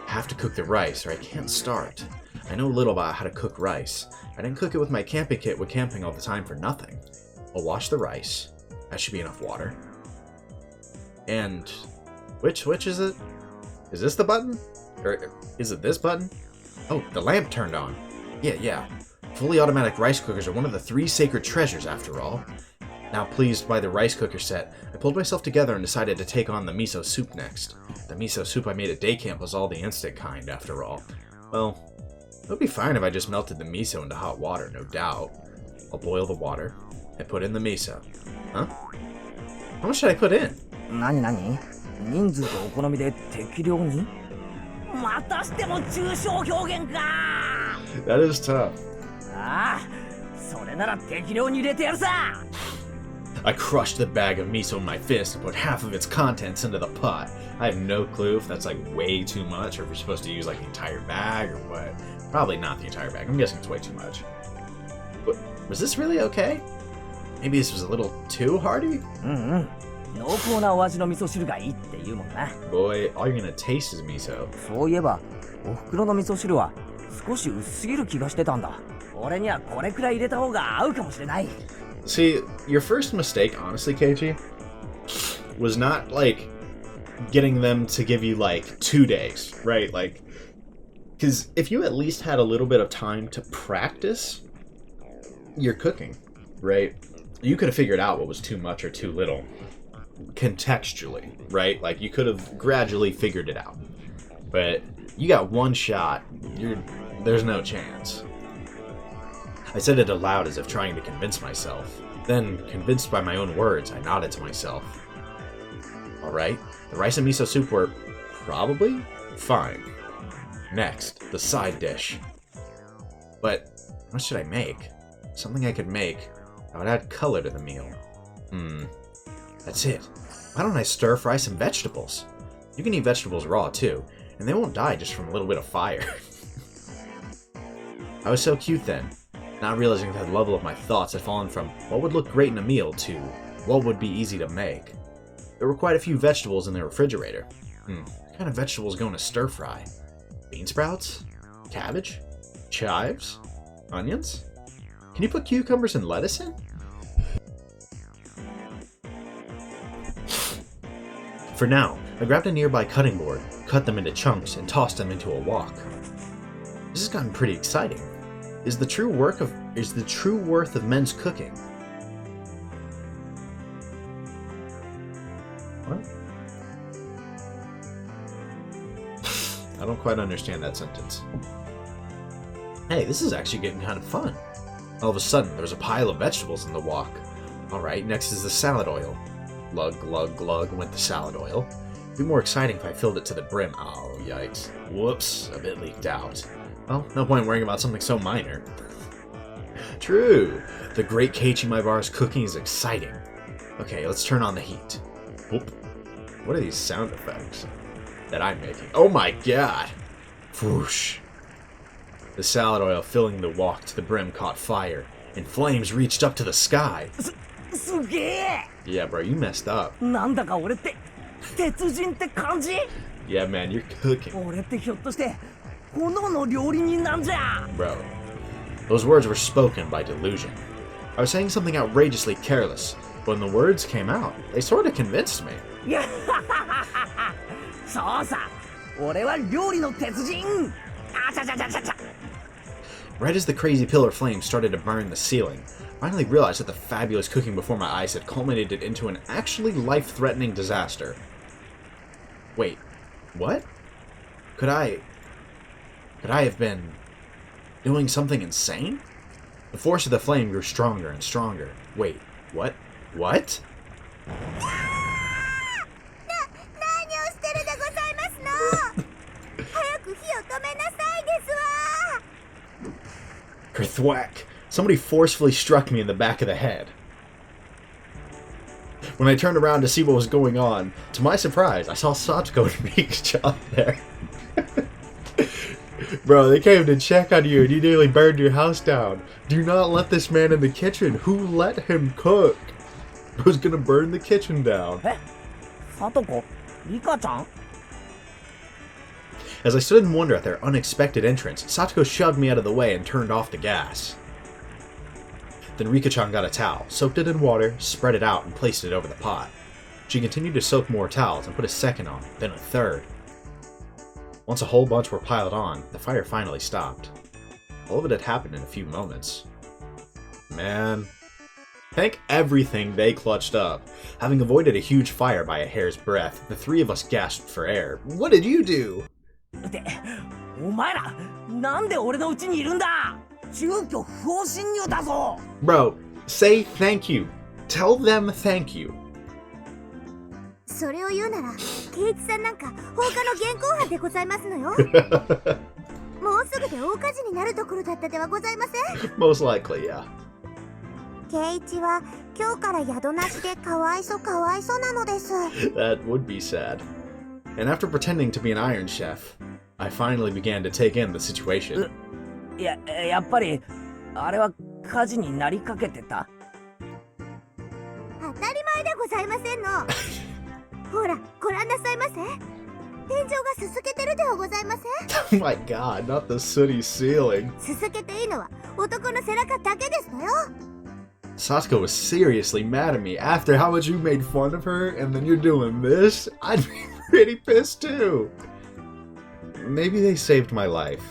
I have to cook the rice or I can't start. I know little about how to cook rice. I didn't cook it with my camping kit when camping all the time for nothing. I'll wash the rice. That should be enough water. And which is it? Is this the button? Or is it this button? Oh, the lamp turned on. Yeah. Fully automatic rice cookers are one of the 3 sacred treasures after all. Now pleased by the rice cooker set, I pulled myself together and decided to take on the miso soup next. The miso soup I made at day camp was all the instant kind after all. Well, it would be fine if I just melted the miso into hot water, no doubt. I'll boil the water and put in the miso. Huh? How much should I put in? 何何？人数とお好みで適量に？またしても抽象表現か。 That is tough. ああ、それなら適量に入れてやるさ。 I crushed the bag of miso in my fist and put half of its contents into the pot. I have no clue if that's like way too much or if you're supposed to use like the entire bag or what. Probably not the entire bag. I'm guessing it's way too much. But was this really okay? Maybe this was a little too hearty? 濃厚なお味の味噌汁がいいって言うもんな。 Boy, all you're gonna taste is miso. そういえば、お袋の味噌汁は少し薄すぎる気がしてたんだ。俺にはこれくらい入れた方が合うかもしれない。 See, your first mistake, honestly, Keiichi, was not like getting them to give you like 2 days, right? Like, because if you at least had a little bit of time to practice your cooking, right, you could have figured out what was too much or too little contextually, right? Like, you could have gradually figured it out. But you got one shot, there's no chance. I said it aloud as if trying to convince myself. Then, convinced by my own words, I nodded to myself. Alright, the rice and miso soup were probably fine. Next, the side dish. But, what should I make? Something I could make that would add color to the meal. That's it. Why don't I stir fry some vegetables? You can eat vegetables raw too, and they won't die just from a little bit of fire. I was so cute then, not realizing that the level of my thoughts had fallen from what would look great in a meal to what would be easy to make. There were quite a few vegetables in the refrigerator. What kind of vegetables go in a stir fry? Bean sprouts? Cabbage? Chives? Onions? Can you put cucumbers and lettuce in? For now, I grabbed a nearby cutting board, cut them into chunks, and tossed them into a wok. This has gotten pretty exciting. Is the true worth of men's cooking? What? I don't quite understand that sentence. Hey, this is actually getting kind of fun. All of a sudden, there was a pile of vegetables in the wok. Alright, next is the salad oil. Glug, glug, glug went the salad oil. It'd be more exciting if I filled it to the brim. Oh, yikes. Whoops, a bit leaked out. Well, no point worrying about something so minor. True, the great Keiichi Maibara's cooking is exciting. Okay, let's turn on the heat. Whoop. What are these sound effects? that I'm making. Oh my god! Whoosh. The salad oil filling the wok to the brim caught fire, and flames reached up to the sky. すげえ Yeah, bro, you messed up. なんだか俺って鉄人って感じ Yeah, man, you're cooking. 俺ってひょっとして炎の料理人なんじゃ Bro, those words were spoken by delusion. I was saying something outrageously careless, but when the words came out, they sort of convinced me. いやそうさ俺は料理の鉄人あちゃちゃちゃちゃちゃ Right as the crazy pillar flame started to burn the ceiling, I finally realized that the fabulous cooking before my eyes had culminated into an actually life-threatening disaster. Wait, what? Could I have been doing something insane? The force of the flame grew stronger and stronger. Wait, what? What? 何をしてるでございますの早く火を止めなさいですわ Kerthwack! Somebody forcefully struck me in the back of the head. When I turned around to see what was going on, to my surprise, I saw Satoko and Mika-chan there. Bro, they came to check on you and you nearly burned your house down. Do not let this man in the kitchen. Who let him cook? Bro's gonna burn the kitchen down. えさとこリカちゃん As I stood in wonder at their unexpected entrance, Satoko shoved me out of the way and turned off the gas. Then Rika-chan got a towel, soaked it in water, spread it out, and placed it over the pot. She continued to soak more towels and put a second on, then a third. Once a whole bunch were piled on, the fire finally stopped. All of it had happened in a few moments. Man. Thank everything they clutched up. Having avoided a huge fire by a hair's breadth, the three of us gasped for air. What did you do? ってお前らなんで俺の家にいるんだ住居不法侵入だぞ Bro, say thank you. Tell them thank you. それを言うならケイチさんなんか放火の現行犯でございますのよもうすぐで大火事になるところだったではございません Most likely, yeah. ケイチは今日から宿なしでかわいそなのです That would be sad. And after pretending to be an Iron Chef, I finally began to take in the situation. やっぱりあれは火事になりかけてた当たり前でございませんのほらご覧なさいませ天井がすすけてるではございません Oh my god, not the sooty ceiling. すすけていいのは男の背中だけですのよ Satoko was seriously mad at me after how much you made fun of her, and then you're doing this? I'd be pretty pissed too. Maybe they saved my life.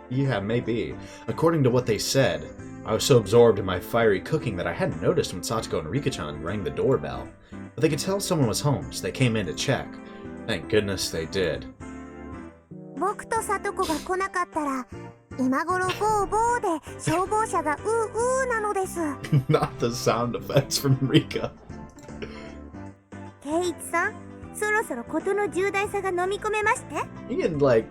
Yeah, maybe. According to what they said, I was so absorbed in my fiery cooking that I hadn't noticed when Satoko and Rika-chan rang the doorbell. But they could tell someone was home, so they came in to check. Thank goodness they did. 僕とサトコが来なかったら今頃ボーボーで消防車がうなのです Not the sound effects from Rika. ケイチさんそろそろ事の重大さが飲み込めまして You getting like...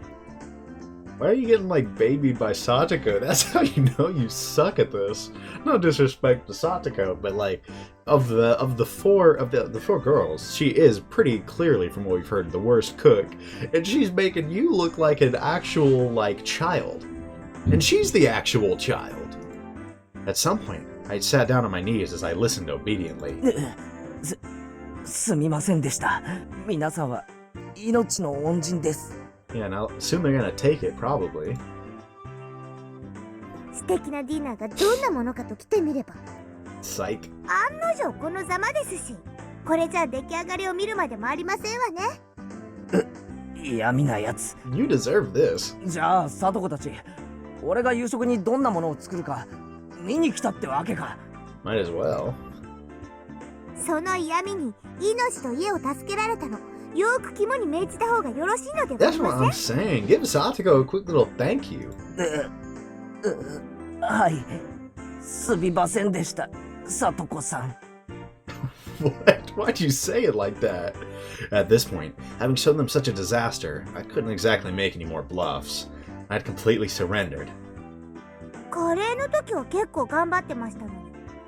Why are you getting like babied by Satoko? That's how you know you suck at this. No disrespect to Satoko, but like of the four girls, she is pretty clearly, from what we've heard, the worst cook, and she's making you look like an actual like child, and she's the actual child. At some point, I sat down on my knees as I listened obediently. すみませんでした皆さんは命の恩人です Yeah, now soon they're gonna take it, probably. 素敵なディナーがどんなものかと来てみれば Psych. 案の定このざまですしこれじゃ出来上がりを見るまでもありませんわね嫌味なやつ You deserve this. じゃあサトコたち俺が夕食にどんなものを作るか見に来たってわけか Might as well. その嫌味に命と家を助けられたのよく肝に銘じた方がよろしいのではあ That's り what ま I'm せん saying. Give Satoko a quick little thank you. はいすみませんでしたサトコさん What? Why'd you say it like that? At this point, having shown them such a disaster, I couldn't exactly make any more bluffs. I'd completely surrendered. カレーの時は結構頑張ってましたのに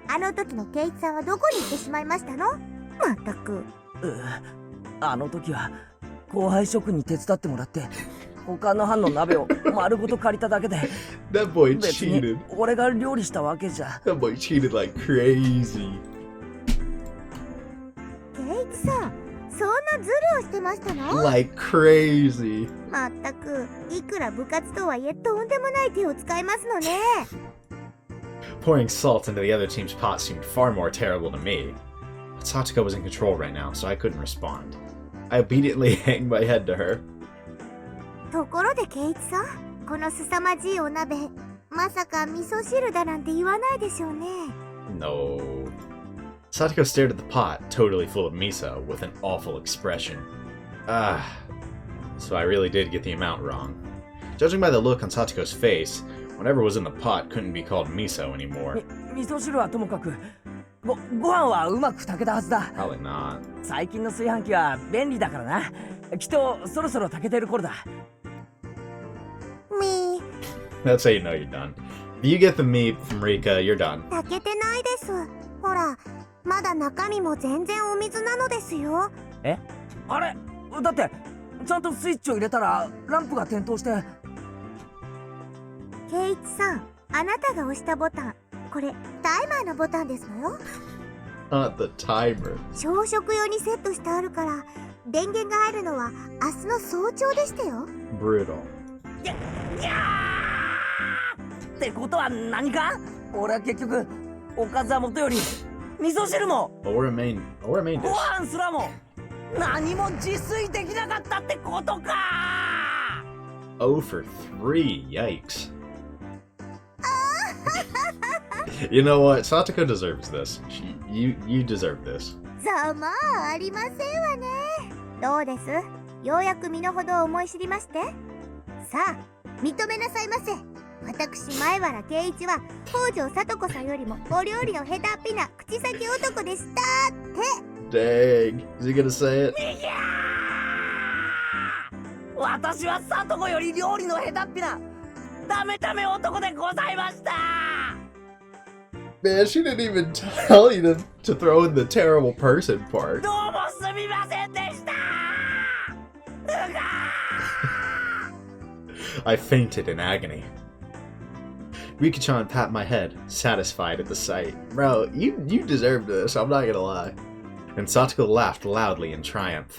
あの時のケイチさんはどこに行ってしまいましたのまったくあの時は後輩職に手伝ってもらって他の班の鍋を丸ごと借りただけで That boy 別に cheated. 俺が料理したわけじゃ。 That boy cheated like crazy. ケイチさん、そんなズルをしてましたの？ Like crazy. まったく、いくら部活とはいえとんでもない手を使いますのね。Pouring salt into the other team's pot seemed far more terrible to me. But Satoko was in control right now, so I couldn't respond. I obediently hanged my head to her. ところでケイチさん、この凄まじいお鍋、まさか味噌汁だなんて言わないでしょうね。 No. Satoko stared at the pot, totally full of miso, with an awful expression. So I really did get the amount wrong. Judging by the look on Satoko's face, whatever was in the pot couldn't be called miso anymore. 味噌汁はともかくご飯はうまく炊けたはずだ。 Probably not. 最近の炊飯器は便利だからな。きっとそろそろ炊けてる頃だ。みー、 That's how you know you're done. If you get the meat from Rika, you're done. 炊けてないです。ほら、まだ中身も全然お水なのですよ。え？あれ？だってちゃんとスイッチを入れたらランプが点灯して。ケイチさん、あなたが押したボタン、これタイマーのボタンですのよ。 Not the timer. 朝食用にセットしてあるから、電源が入るのは明日の早朝でしたよ。 Brutal. ってことは何か？俺は結局おかずはもとより味噌汁も Or a main ご dish. 飯すらも何も自炊できなかったってことか。 0 for 3. Yikes. You know what? Satoko deserves this. You deserve this. ざまあありませんわね。どうです？ようやく身の程を思い知りまして。さあ、認めなさいませ。私前原圭一は北条聡子さんよりもお料理の下手っぴな口先男でしたって。 Dang. Is he gonna say it? いやー、私は里子より料理の下手っぴなダメダメ男でございました。 Man, she didn't even tell you to throw in the terrible person part. どうもすみませんでした。 I fainted in agony. Rika-chan pat my head, satisfied at the sight. Bro, you deserve this, I'm not gonna lie. And Satoko laughed loudly in triumph.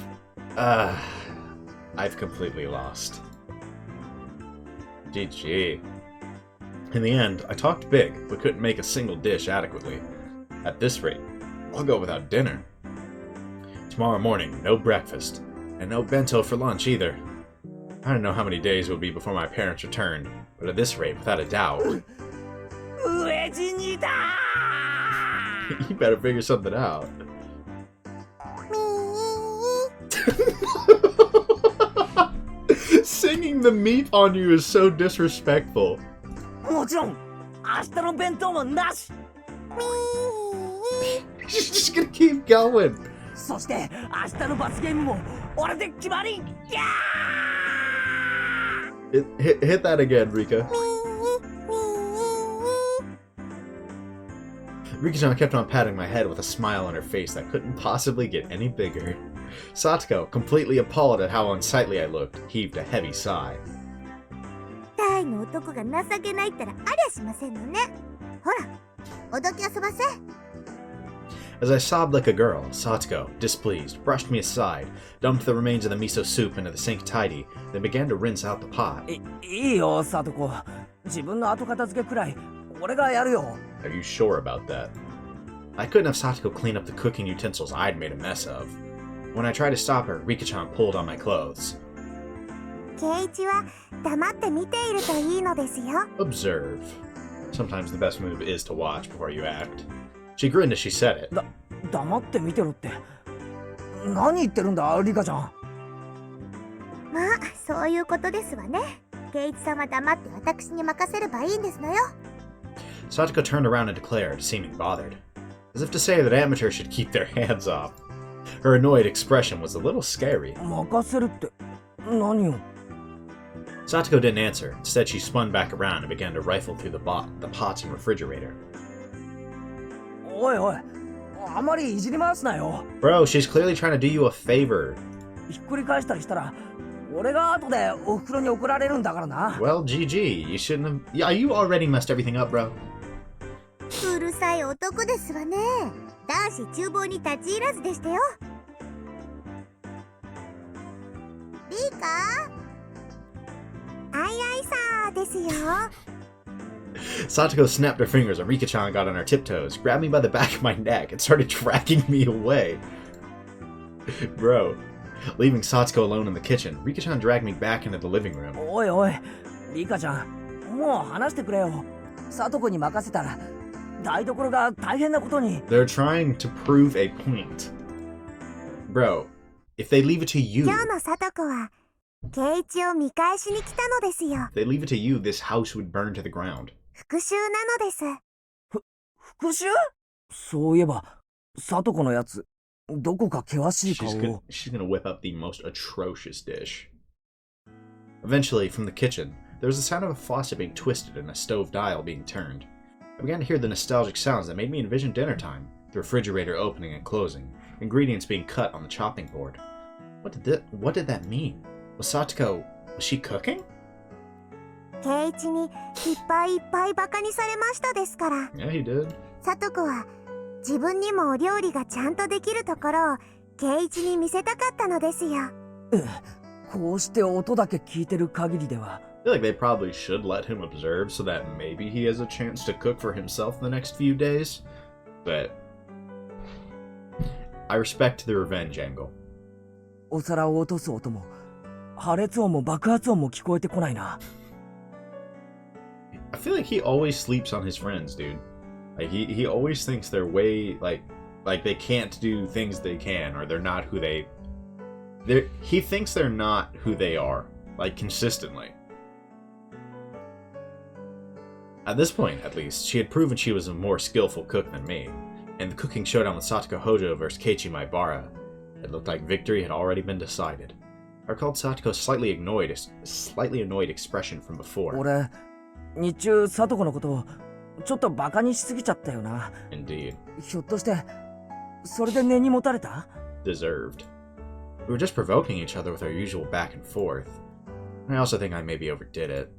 I've completely lost. GG. In the end, I talked big, but couldn't make a single dish adequately. At this rate, I'll go without dinner. Tomorrow morning, no breakfast, and no bento for lunch either. I don't know how many days it will be before my parents returned, but at this rate, without a doubt, 飢え死にだ。 you better figure something out. みー。 Singing the meat on you is so disrespectful. もちろん明日の弁当もなし。 She's just gonna keep going. そして明日の罰ゲームも俺で決まり。いやー。 Hit that again, Rika. Rika-chan kept on patting my head with a smile on her face that couldn't possibly get any bigger. Satoko, completely appalled at how unsightly I looked, heaved a heavy sigh. 大の男が情けないったらありゃしませんのね。ほら、おどき遊ばせ。 As I sobbed like a girl, Satoko, displeased, brushed me aside, dumped the remains of the miso soup into the sink tidy, then began to rinse out the pot. いいよ、さとこ。自分の後片付けくらい俺がやるよ。 Are you sure about that? I couldn't have Satoko clean up the cooking utensils I'd made a mess of. When I tried to stop her, Rika-chan pulled on my clothes. 圭一は黙って見ているといいのですよ。 Observe. Sometimes the best move is to watch before you act. She grinned as she said it. 黙って見てろって何言ってるんだ、リカちゃん。まあ、そういうことですわね。圭一さんは黙って私に任せればいいんですのよ。 Satoko turned around and declared, seeming bothered, as if to say that amateurs should keep their hands off. Her annoyed expression was a little scary. 任せるって何を。 Satoko didn't answer. Instead, she spun back around and began to rifle through the pots and refrigerator. おいおい、あまりいじり回すなよ。 Bro, she's clearly trying to do you a favor. ひっくり返したりしたら俺が後でお袋に怒られるんだからな。 Well, GG. You shouldn't have. Yeah, you already messed everything up, bro. うるさい男ですわね。男子厨房に立ち入らずでしたよ。リカあいあいさーですよ。Satoko snapped her fingers and Rika-chan got on her tiptoes, grabbed me by the back of my neck, and started dragging me away. Bro. Leaving Satoko alone in the kitchen, Rika-chan dragged me back into the living room. おいおいリカちゃん、もう話してくれよ。サトコに任せたら台所が大変なことに。 They're trying to prove a point. Bro, if they leave it to you, 今日のサトコはケイチを見返しに来たのですよ。 if they leave it to you, this house would burn to the ground. 復讐なのです。復讐？そういえばサトコのやつどこか険しい顔を。 She's gonna whip up the most atrocious dish. Eventually, from the kitchen, there was the sound of a faucet being twisted and a stove dial being turned. I began to hear the nostalgic sounds that made me envision dinner time, the refrigerator opening and closing, ingredients being cut on the chopping board. What did that mean? Was she cooking? ケイチにいっぱいいっぱいバカにされましたですから。 Yeah, he did. サトコは自分にもお料理がちゃんとできるところをケイチに見せたかったのですよ。こうして音だけ聞いてる限りでは。 I feel like they probably should let him observe so that maybe he has a chance to cook for himself the next few days. But I respect the revenge angle. お皿を落とす音も破裂音も爆発音も聞こえてこないな。 I feel like he always sleeps on his friends, dude. Like he always thinks they're way like they can't do things they can, or they're not who he thinks they're not who they are, like consistently. At this point, at least, she had proven she was a more skillful cook than me, and the cooking showdown with Satoko Hojo versus Keichi Maibara, it looked like victory had already been decided. I recalled Satoko's slightly annoyed expression from before. 俺日中サトコのことをちょっとバカにしすぎちゃったよな。 Indeed. ひょっとしてそれで根に持たれた？ Deserved. We were just provoking each other with our usual back and forth. I also think I maybe overdid it.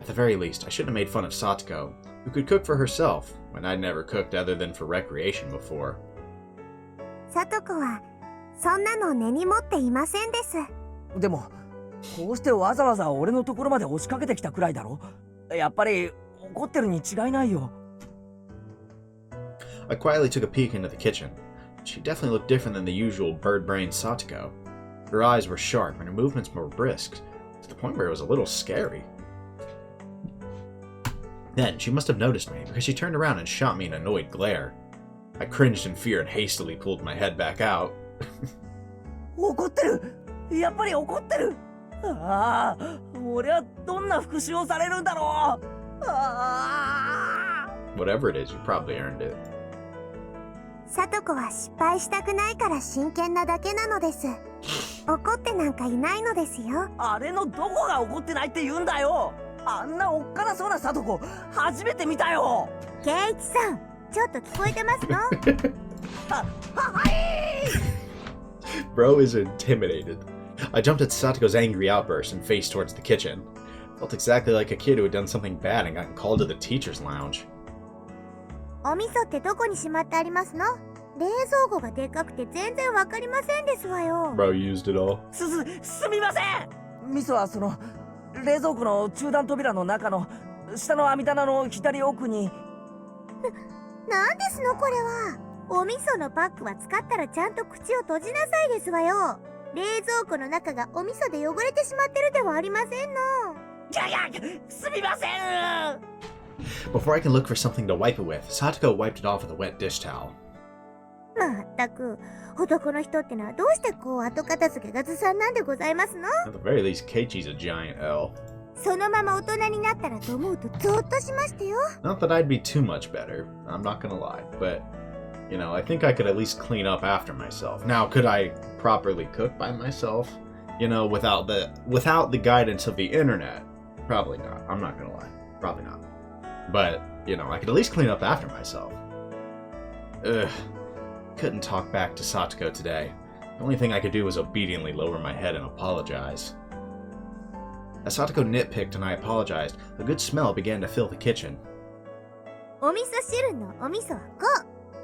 At the very least, I shouldn't have made fun of Satoko, who could cook for herself, when I'd never cooked other than for recreation before. サトコはそんなの根に持っていませんです。でもこうしてわざわざ俺のところまで押しかけてきたくらいだろ。やっぱり怒ってるに違いないよ。 I quietly took a peek into the kitchen. She definitely looked different than the usual bird-brained Satoko. Her eyes were sharp and her movements more brisk, to the point where it was a little scary. Then she must have noticed me, because she turned around and shot me an annoyed glare. I cringed in fear and hastily pulled my head back out. 怒ってる。やっぱり怒ってる。ああ、俺はどんな復讐をされるんだろう。ああ。 Whatever it is, you probably earned it. サトコは失敗したくないから真剣なだけなのです。怒ってなんかいないのですよ。あれのどこが怒ってないって言うんだよ。あんなおっかなそうなサトコ初めて見たよ。ケイチさん、ちょっと聞こえてますの？はい。 Bro is intimidated. I jumped at Satoko's angry outburst and faced towards the kitchen. Felt exactly like a kid who had done something bad and gotten called to the teacher's lounge. お味噌ってどこにしまってありますの？冷蔵庫がでかくて全然わかりませんですわよ。 Bro used it all. すみません。味噌はその冷蔵庫の中段扉の中の下の網棚の左奥に。なんですのこれは。お味噌のパックは使ったらちゃんと口を閉じなさいですわよ。冷蔵庫の中がお味噌で汚れてしまってるではありませんの。すみません。 Before I can look for something to wipe it with, Satoko wiped it off with a wet dish towel. まったく男の人ってのはどうしてこう後片付けがずさんなんでございますの？ At the very least, Keiichi's a giant L. そのまま大人になったらと思うとゾッとしましたよ。 Not that I'd be too much better, I'm not gonna lie, but, you know, I think I could at least clean up after myself. Now, could I properly cook by myself? You know, without the guidance of the internet? Probably not, I'm not gonna lie. Probably not. But, you know, I could at least clean up after myself. Ugh. Couldn't talk back to Satoko today. The only thing I could do was obediently lower my head and apologize. As Satoko nitpicked and I apologized, a good smell began to fill the kitchen. お味噌汁のお味噌はこ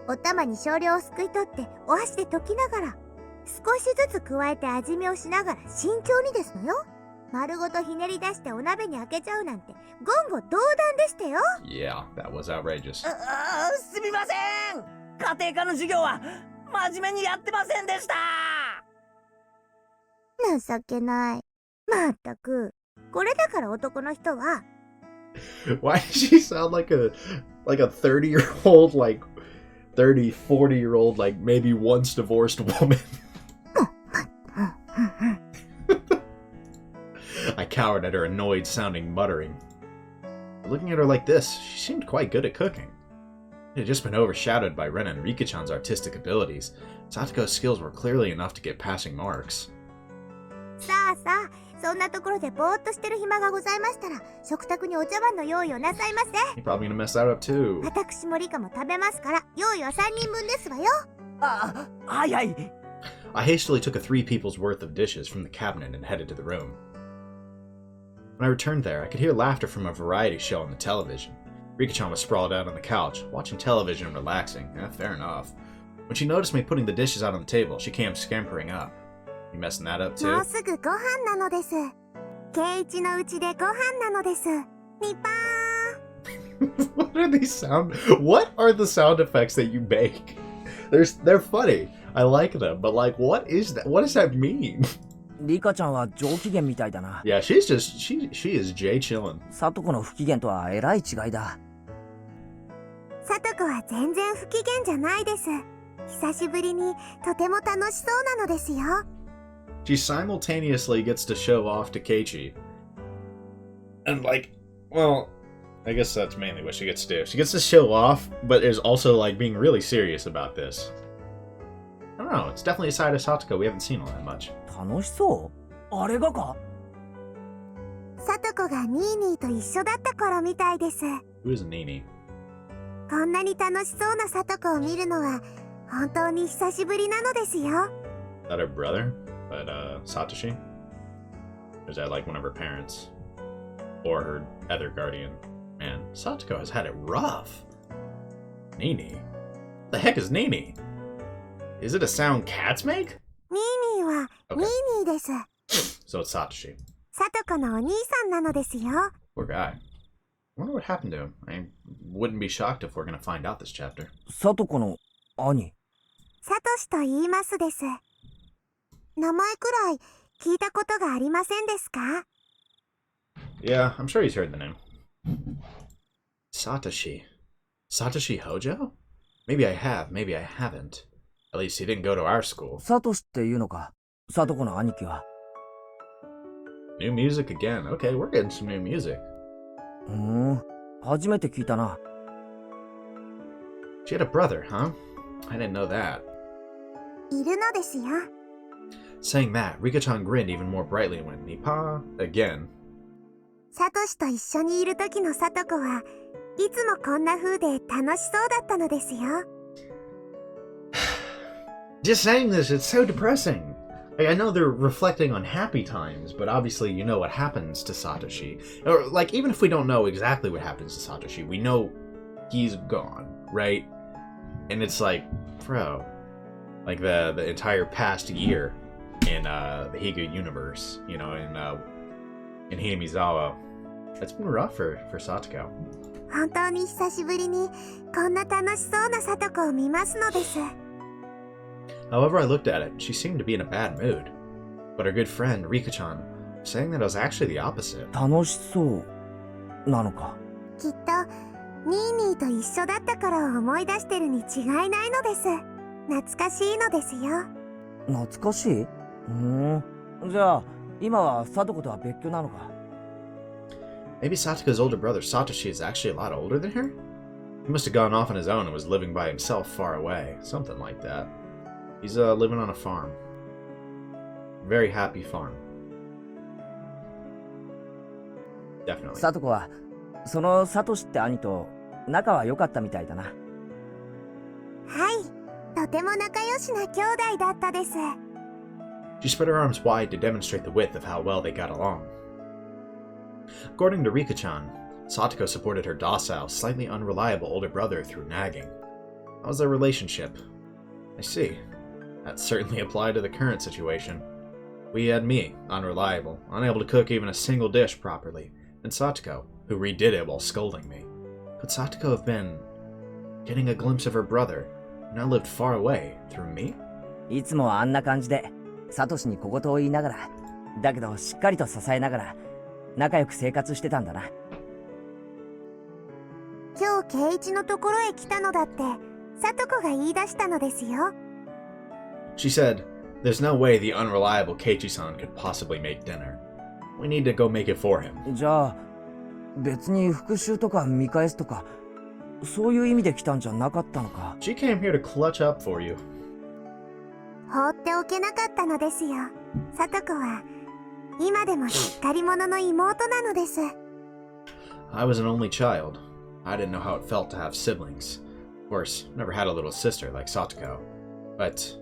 う。お玉に少量をすくい取ってお箸で溶きながら、少しずつ加えて味見をしながら慎重にですのよ。丸ごとひねり出してお鍋に開けちゃうなんて言語道断でしたよ。Yeah, that was outrageous. すみません。家庭科の授業は真面目にやってませんでした。情けない。まったく。これだから男の人は。Why does she sound like a 30-year-old, like 30, 40-year-old, like maybe once divorced woman? I cowered at her annoyed sounding muttering. But looking at her like this, she seemed quite good at cooking. It had just been overshadowed by Ren and Rika-chan's artistic abilities. Satoko's skills were clearly enough to get passing marks. さあさあ、そんなところでぼーっとしてる暇がございましたら、食卓にお茶碗の用意をなさいませ。 You're probably gonna mess that up too. 私もリカも食べますから、用意は3人分ですわよ。はいはい。I hastily took a 3 people's worth of dishes from the cabinet and headed to the room. When I returned there, I could hear laughter from a variety show on the television. Rika-chan was sprawled out on the couch, watching television and relaxing. Yeah, fair enough. When she noticed me putting the dishes out on the table, she came scampering up. You messing that up も too? うすぐご飯なのです。ケイチのうちでご飯なのです。ニパー。What are these What are the sound effects that you make? They're funny. I like them, but like, what is that? What does that mean? リカちゃんは上機嫌みたいだな。Yeah, she is Jay chillin'. サトコの不機嫌とはえらい違いだ。サトコは全然不機嫌じゃないです。久しぶりにとても楽しそうなのですよ。She simultaneously gets to show off to Keichi. And like, well, I guess that's mainly what she gets to do. She gets to show off, but is also like being really serious about this. I don't know, it's definitely a side of Satoko we haven't seen all that much. 楽しそう？あれがか？サトコがニーニーと一緒だった頃みたいです。 Who is Nini? こんなに楽しそうなサトコを見るのは本当に久しぶりなのですよ。 Is that her brother? But Satoshi? Or is that like one of her parents? Or her other guardian? Man, Satoko has had it rough. Nini? What the heck is Nini? Is it a sound cats make? ニーニーは Okay. ニーニーです。 So it's Satoshi. サトコのお兄さんなのですよ。 Poor guy. I wonder what happened to him. I wouldn't be shocked if we're gonna find out this chapter. サトコの兄。サトシと言いますです。名前くらい聞いたことがありませんですか？ Yeah, I'm sure he's heard the name. Satoshi. Satoshi Hojo? Maybe I have, maybe I haven't. At least he didn't go to our school. サトシっていうのか？サトコの兄貴は。New music again. Okay, we're getting some new music. 初めて聞いたな。She had a brother, huh? I didn't know that. いるのですよ。Saying that, Rika-chan grinned even more brightly and went, Nipa? Again. サトシと一緒にいる時のサトコはいつもこんな風で楽しそうだったのですよ。Just saying this, it's so depressing. Like, I know they're reflecting on happy times, but obviously you know what happens to Satoshi. Or, like, even if we don't know exactly what happens to Satoshi, we know he's gone, right? And it's like, bro, like the entire past year in the Higa universe, you know, in Hinamizawa, it's been rough for Satoko. 本当に久しぶりにこんな楽しそうなサトコを見ますのです。However I looked at it, she seemed to be in a bad mood. But her good friend, Rika-chan, was saying that it was actually the opposite. 楽しそうなのか。きっとニーニーと一緒だった頃を思い出してるに違いないのです。懐かしいのですよ。懐かしい？じゃあ今はサトコとは別居なのか。Maybe Satoko's older brother Satoshi is actually a lot older than her? He must have gone off on his own and was living by himself far away. Something like that. He's living on a farm. Very happy farm. Definitely. サトコはそのサトシって兄と仲は良かったみたいだな。はい、とても仲良しな兄弟だったです。She spread her arms wide to demonstrate the width of how well they got along. According to Rika-chan, Satoko supported her docile, slightly unreliable older brother through nagging. That was their relationship. I see. That certainly applied to the current situation. We had me, unreliable, unable to cook even a single dish properly, and Satoko, who redid it while scolding me. Could Satoko have been getting a glimpse of her brother, who now lived far away, through me? いつもあんな感じでサトシに小言を言いながら、だけどしっかりと支えながら仲良く生活してたんだな。今日圭一のところへ来たのだってサトコが言い出したのですよ。She said, "There's no way the unreliable Keichi-san could possibly make dinner. We need to go make it for him." じゃあ別に復讐とか見返すとかそういう意味で来たんじゃなかったのか。 She came here to clutch up for you. 放っておけなかったのですよ。サトコは今でもしっかり者の妹なのです。 I was an only child. I didn't know how it felt to have siblings. Of course, never had a little sister like Satoko. But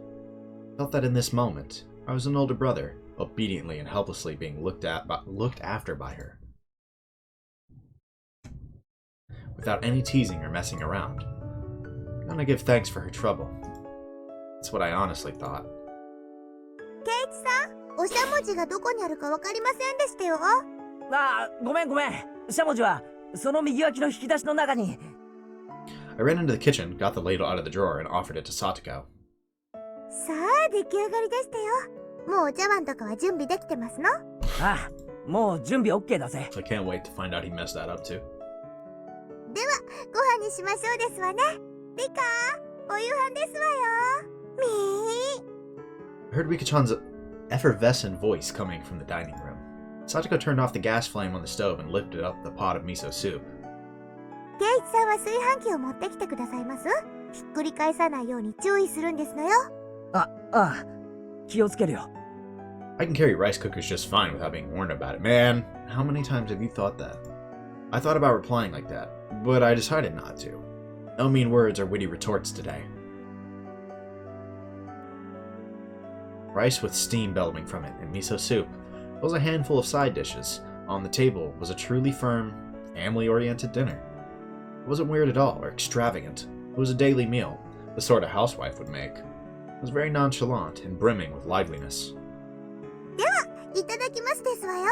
I felt that in this moment, I was an older brother, obediently and helplessly being looked after by her. Without any teasing or messing around. I'm gonna give thanks for her trouble. That's what I honestly thought. 圭一さん、おしゃもじがどこにあるかわかりませんでしたよ。ああ、ごめん。しゃもじはその右脇の引き出しの中に。I ran into the kitchen, got the ladle out of the drawer, and offered it to Satoko. さあ、出来上がりでしたよ。もうお茶碗とかは準備できてますの？ああ、もう準備 OK だぜ。 I can't wait to find out he messed that up too. では、ご飯にしましょうですわね。リカ、お夕飯ですわよ。I heard Rika-chan's effervescent voice coming from the dining room. Satoko turned off the gas flame on the stove and lifted up the pot of miso soup. 圭一さんは炊飯器を持ってきてくださいます？ひっくり返さないように注意するんですのよ。ああ、気をつけるよ。 I can carry rice cookers just fine without being warned about it. Man, how many times have you thought that? I thought about replying like that, but I decided not to. No mean words or witty retorts today. Rice with steam bellowing from it and miso soup, plus a handful of side dishes. On the table was a truly firm, family-oriented dinner. It wasn't weird at all or extravagant. It was a daily meal, the sort a housewife would make. It was very nonchalant and brimming with liveliness. では、いただきますですわよ。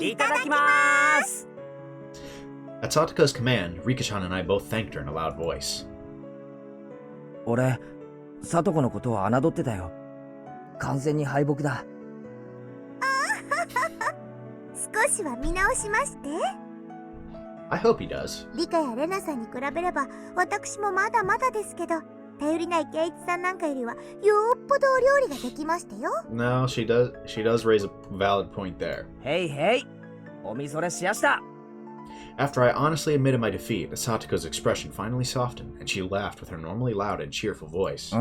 いただきます。 At Satoko's command, Rika-chan and I both thanked her in a loud voice. 俺、サトコのことを侮ってたよ。完全に敗北だ。少しは見直しまして。I hope he does. リカやレナさんに比べれば私もまだまだですけど、頼りない圭一さんなんかよりはよっぽどお料理ができましたよ。 No, she does raise a valid point there. へいへい、おみそれしやした。 After I honestly admitted my defeat, Satoko's expression finally softened, and she laughed with her normally loud and cheerful voice.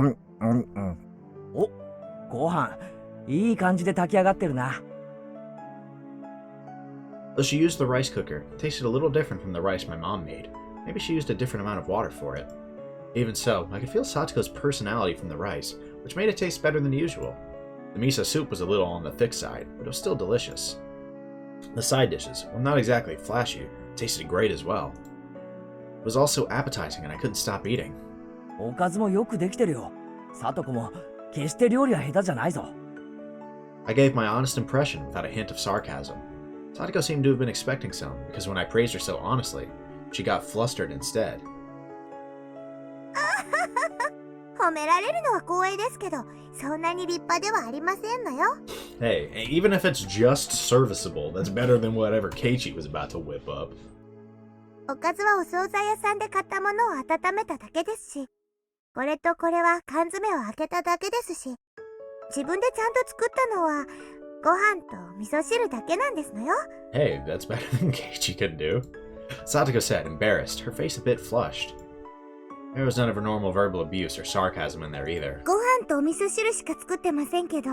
お、ご飯いい感じで炊き上がってるな。 Though she used the rice cooker, it tasted a little different from the rice my mom made. Maybe she used a different amount of water for it. Even so, I could feel Satoko's personality from the rice, which made it taste better than usual. The miso soup was a little on the thick side, but it was still delicious. The side dishes, while not exactly flashy, tasted great as well. It was also appetizing and I couldn't stop eating. おかずもよくできてるよ。サトコも決して料理は下手じゃないぞ。 I gave my honest impression without a hint of sarcasm. Satoko seemed to have been expecting some, because when I praised her so honestly, she got flustered instead. 褒められるのは光栄ですけど、そんなに立派ではありませんのよ。 Hey, even if it's just serviceable, that's better than whatever Keichi was about to whip up. おかずはお惣菜屋さんで買ったものを温めただけですし、これとこれは缶詰を開けただけですし、自分でちゃんと作ったのはご飯と味噌汁だけなんですのよ。 Hey, that's better than Keiichi could do. Satoko said, embarrassed, her face a bit flushed. There was none of her normal verbal abuse or sarcasm in there either. ご飯とお味噌汁しか作ってませんけど、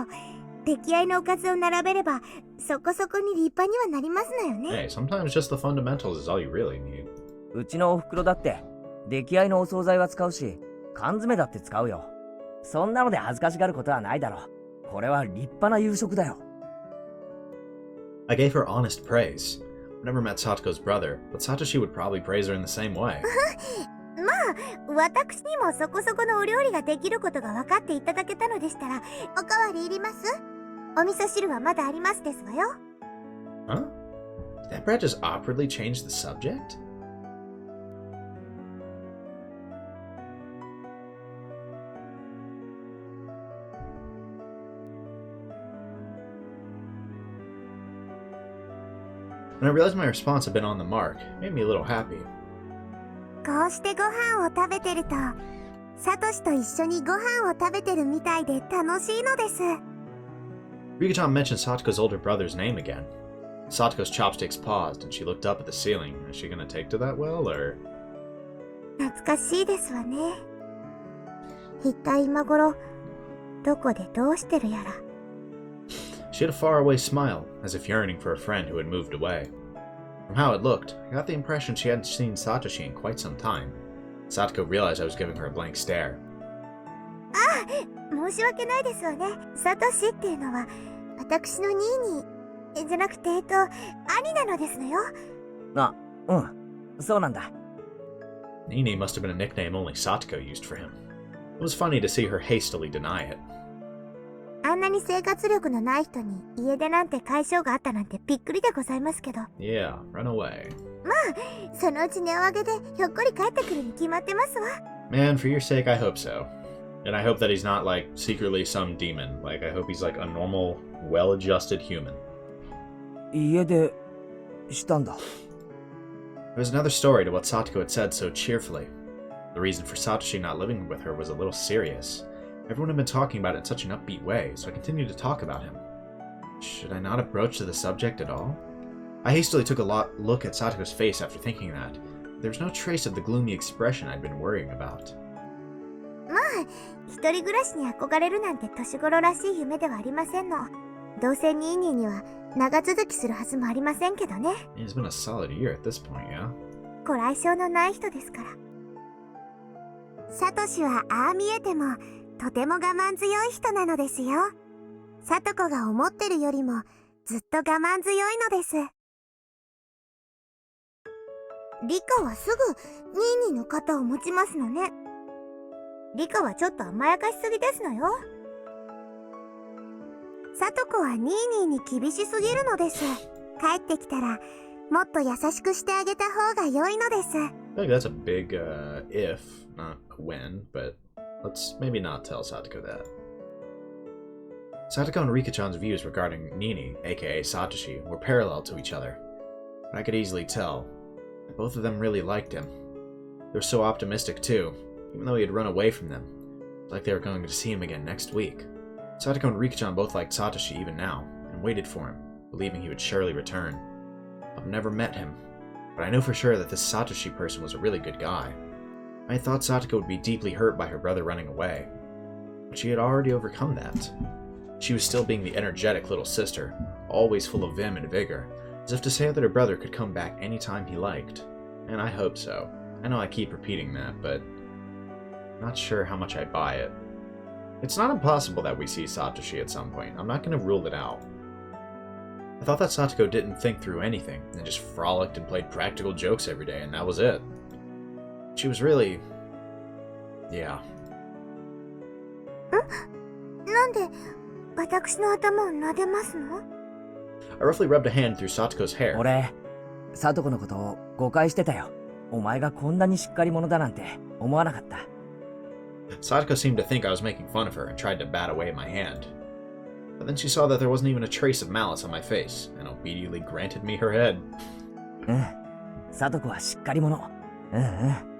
出来合いのおかずを並べればそこそこに立派にはなりますのよね。 Hey, sometimes just the fundamentals is all you really need. うちのお袋だって出来合いのお惣菜は使うし、缶詰だって使うよ。そんなので恥ずかしがることはないだろう。これは立派な夕食だよ。 I gave her honest praise. I've never met Satoko's brother, but Satoshi would probably praise her in the same way. まあ私にもそこそこのお料理ができることが分かっていただけたのでしたら、おかわりいります？お味噌汁はまだありますですわよ。 Huh? Did that brat just awkwardly change the subject? When I realized my response had been on the mark, it made me a little happy. こうしてご飯を食べてると、サトシと一緒にご飯を食べてるみたいで楽しいのです。 Rika-chan mentioned Satoko's older brother's name again. Satoko's chopsticks paused, and she looked up at the ceiling. Is she gonna take to that well, or...? 懐かしいですわね。一体今頃どこでどうしてるやら。 She had a faraway smile, as if yearning for a friend who had moved away. From how it looked, I got the impression she hadn't seen Satoshi in quite some time. Satoko realized I was giving her a blank stare. ああ、申し訳ないですわね。サトシっていうのは私のニーニーじゃなくて兄なのですのよ。あ、うん、そうなんだ。 Nini must have been a nickname only Satoko used for him. It was funny to see her hastily deny it. あんなに生活力のない人に家出なんて解消があったなんてびっくりでございますけど。 Yeah, run away. まあ、そのうち値を上げでひょっこり帰ってくるに決まってますわ。 Man, for your sake, I hope so. And I hope that he's not, like, secretly some demon. Like, I hope he's, like, a normal, well-adjusted human. 家出したんだ。 There was another story to what Satoko had said so cheerfully. The reason for Satoshi not living with her was a little serious. Everyone had been talking about it in such an upbeat way, so I continued to talk about him. Should I not have broached the subject at all? I hastily took a look at Satoko's face after thinking that. There was no trace of the gloomy expression I'd been worrying about. まあ、一人暮らしに憧れるなんて年頃らしい夢ではありませんの。どうせニーニーには長続きするはずもありませんけどね。It's been a solid year at this point, yeah? ご来性のない人ですから。サトシはああ見えてもとても我慢強い人なのですよ。サトコが思ってるよりもずっと我慢強いのです。リカはすぐニーニーの肩を持ちますのね。リカはちょっと甘やかしすぎですのよ。サトコはニーニーに厳しすぎるのです。帰ってきたらもっと優しくしてあげた方が良いのです。 I think that's a big, if, not a when, but let's maybe not tell Satoko that. Satoko and Rika-chan's views regarding Nini, aka Satoshi, were parallel to each other. But I could easily tell that both of them really liked him. They were so optimistic too, even though he had run away from them. It's like they were going to see him again next week. Satoko and Rika-chan both liked Satoshi even now, and waited for him, believing he would surely return. I've never met him, but I know for sure that this Satoshi person was a really good guy. I thought Satoko would be deeply hurt by her brother running away, but she had already overcome that. She was still being the energetic little sister, always full of vim and vigor, as if to say that her brother could come back anytime he liked. And I hope so. I know I keep repeating that, but I'm not sure how much I buy it. It's not impossible that we see Satoshi at some point. I'm not going to rule it out. I thought that Satoko didn't think through anything, and just frolicked and played practical jokes every day, and that was it. She was really... yeah. なんで私の頭を撫でますの？ I roughly rubbed a hand through Satoko's hair. 俺、サトコのことを誤解してたよ。お前がこんなにしっかり者だなんて思わなかった。 Satoko seemed to think I was making fun of her and tried to bat away my hand. But then she saw that there wasn't even a trace of malice on my face, and obediently granted me her head. うん、サトコはしっかり者。うんうん。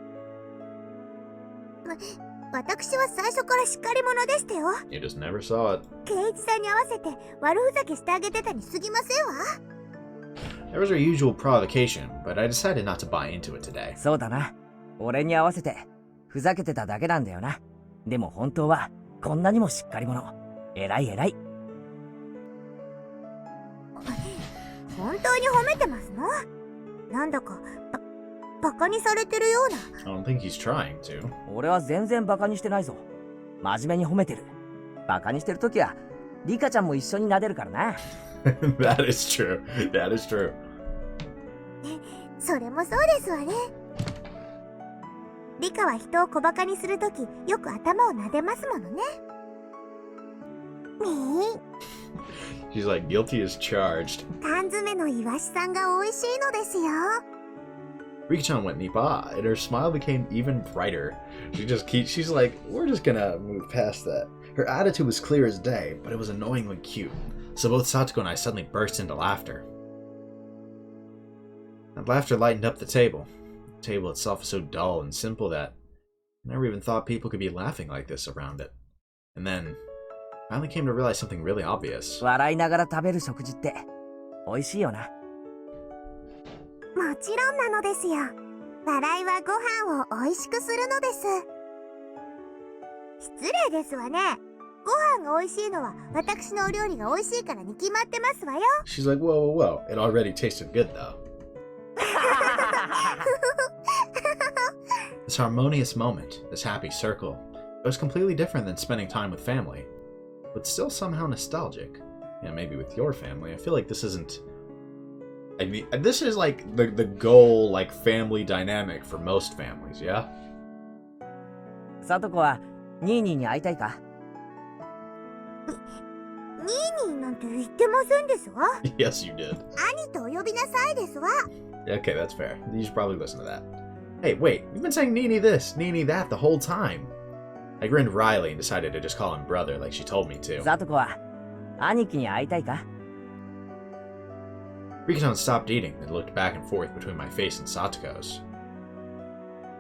私は最初からしっかり者でしたよ。 You just never saw it. ケイチさんに合わせて悪ふざけしてあげてたに過ぎませんわ。 There was her usual provocation, but I decided not to buy into it today. そうだな。俺に合わせてふざけてただけなんだよな。でも本当はこんなにもしっかり者。偉い偉い。本当に褒めてますの？なんだかバカにされてるような。 I don't think he's trying to. 俺は全然バカにしてないぞ。真面目に褒めてる。バカにしてるときはリカちゃんも一緒に撫でるからな。That is true. That is true. それもそうですわね。リカは人を小バカにするときよく頭を撫でますものね。She's like, guilty as charged. 缶詰のイワシさんが美味しいのですよ。Rika-chan went nipa, and her smile became even brighter. She's like, we're just gonna move past that. Her attitude was clear as day, but it was annoyingly cute. So both Satoko and I suddenly burst into laughter. That laughter lightened up the table. The table itself was so dull and simple that I never even thought people could be laughing like this around it. And then, I finally came to realize something really obvious. 笑いながら食べる食事って美味しいよな。もちろんなのですよ。笑いはご飯を美味しくするのです。失礼ですわね。ご飯が美味しいのは私のお料理が美味しいからに決まってますわよ。She's like, whoa, whoa, whoa. It already tasted good, though. This harmonious moment, this happy circle, it was completely different than spending time with family, but still somehow nostalgic. Yeah, maybe with your family. I feel like this isn't... I mean, this is like the goal, like, family dynamic for most families, yeah? サトコはニーニーに会いたいか？ニーニーなんて言ってませんですわ。Yes, you did. 兄とお呼びなさいですわ。Okay, that's fair. You should probably listen to that. Hey, wait, you've been saying Nini this, Nini that the whole time. I grinned wryly and decided to just call him brother like she told me to. サトコは兄貴に会いたいか？ Rika-chan stopped eating and looked back and forth between my face and Satoko's.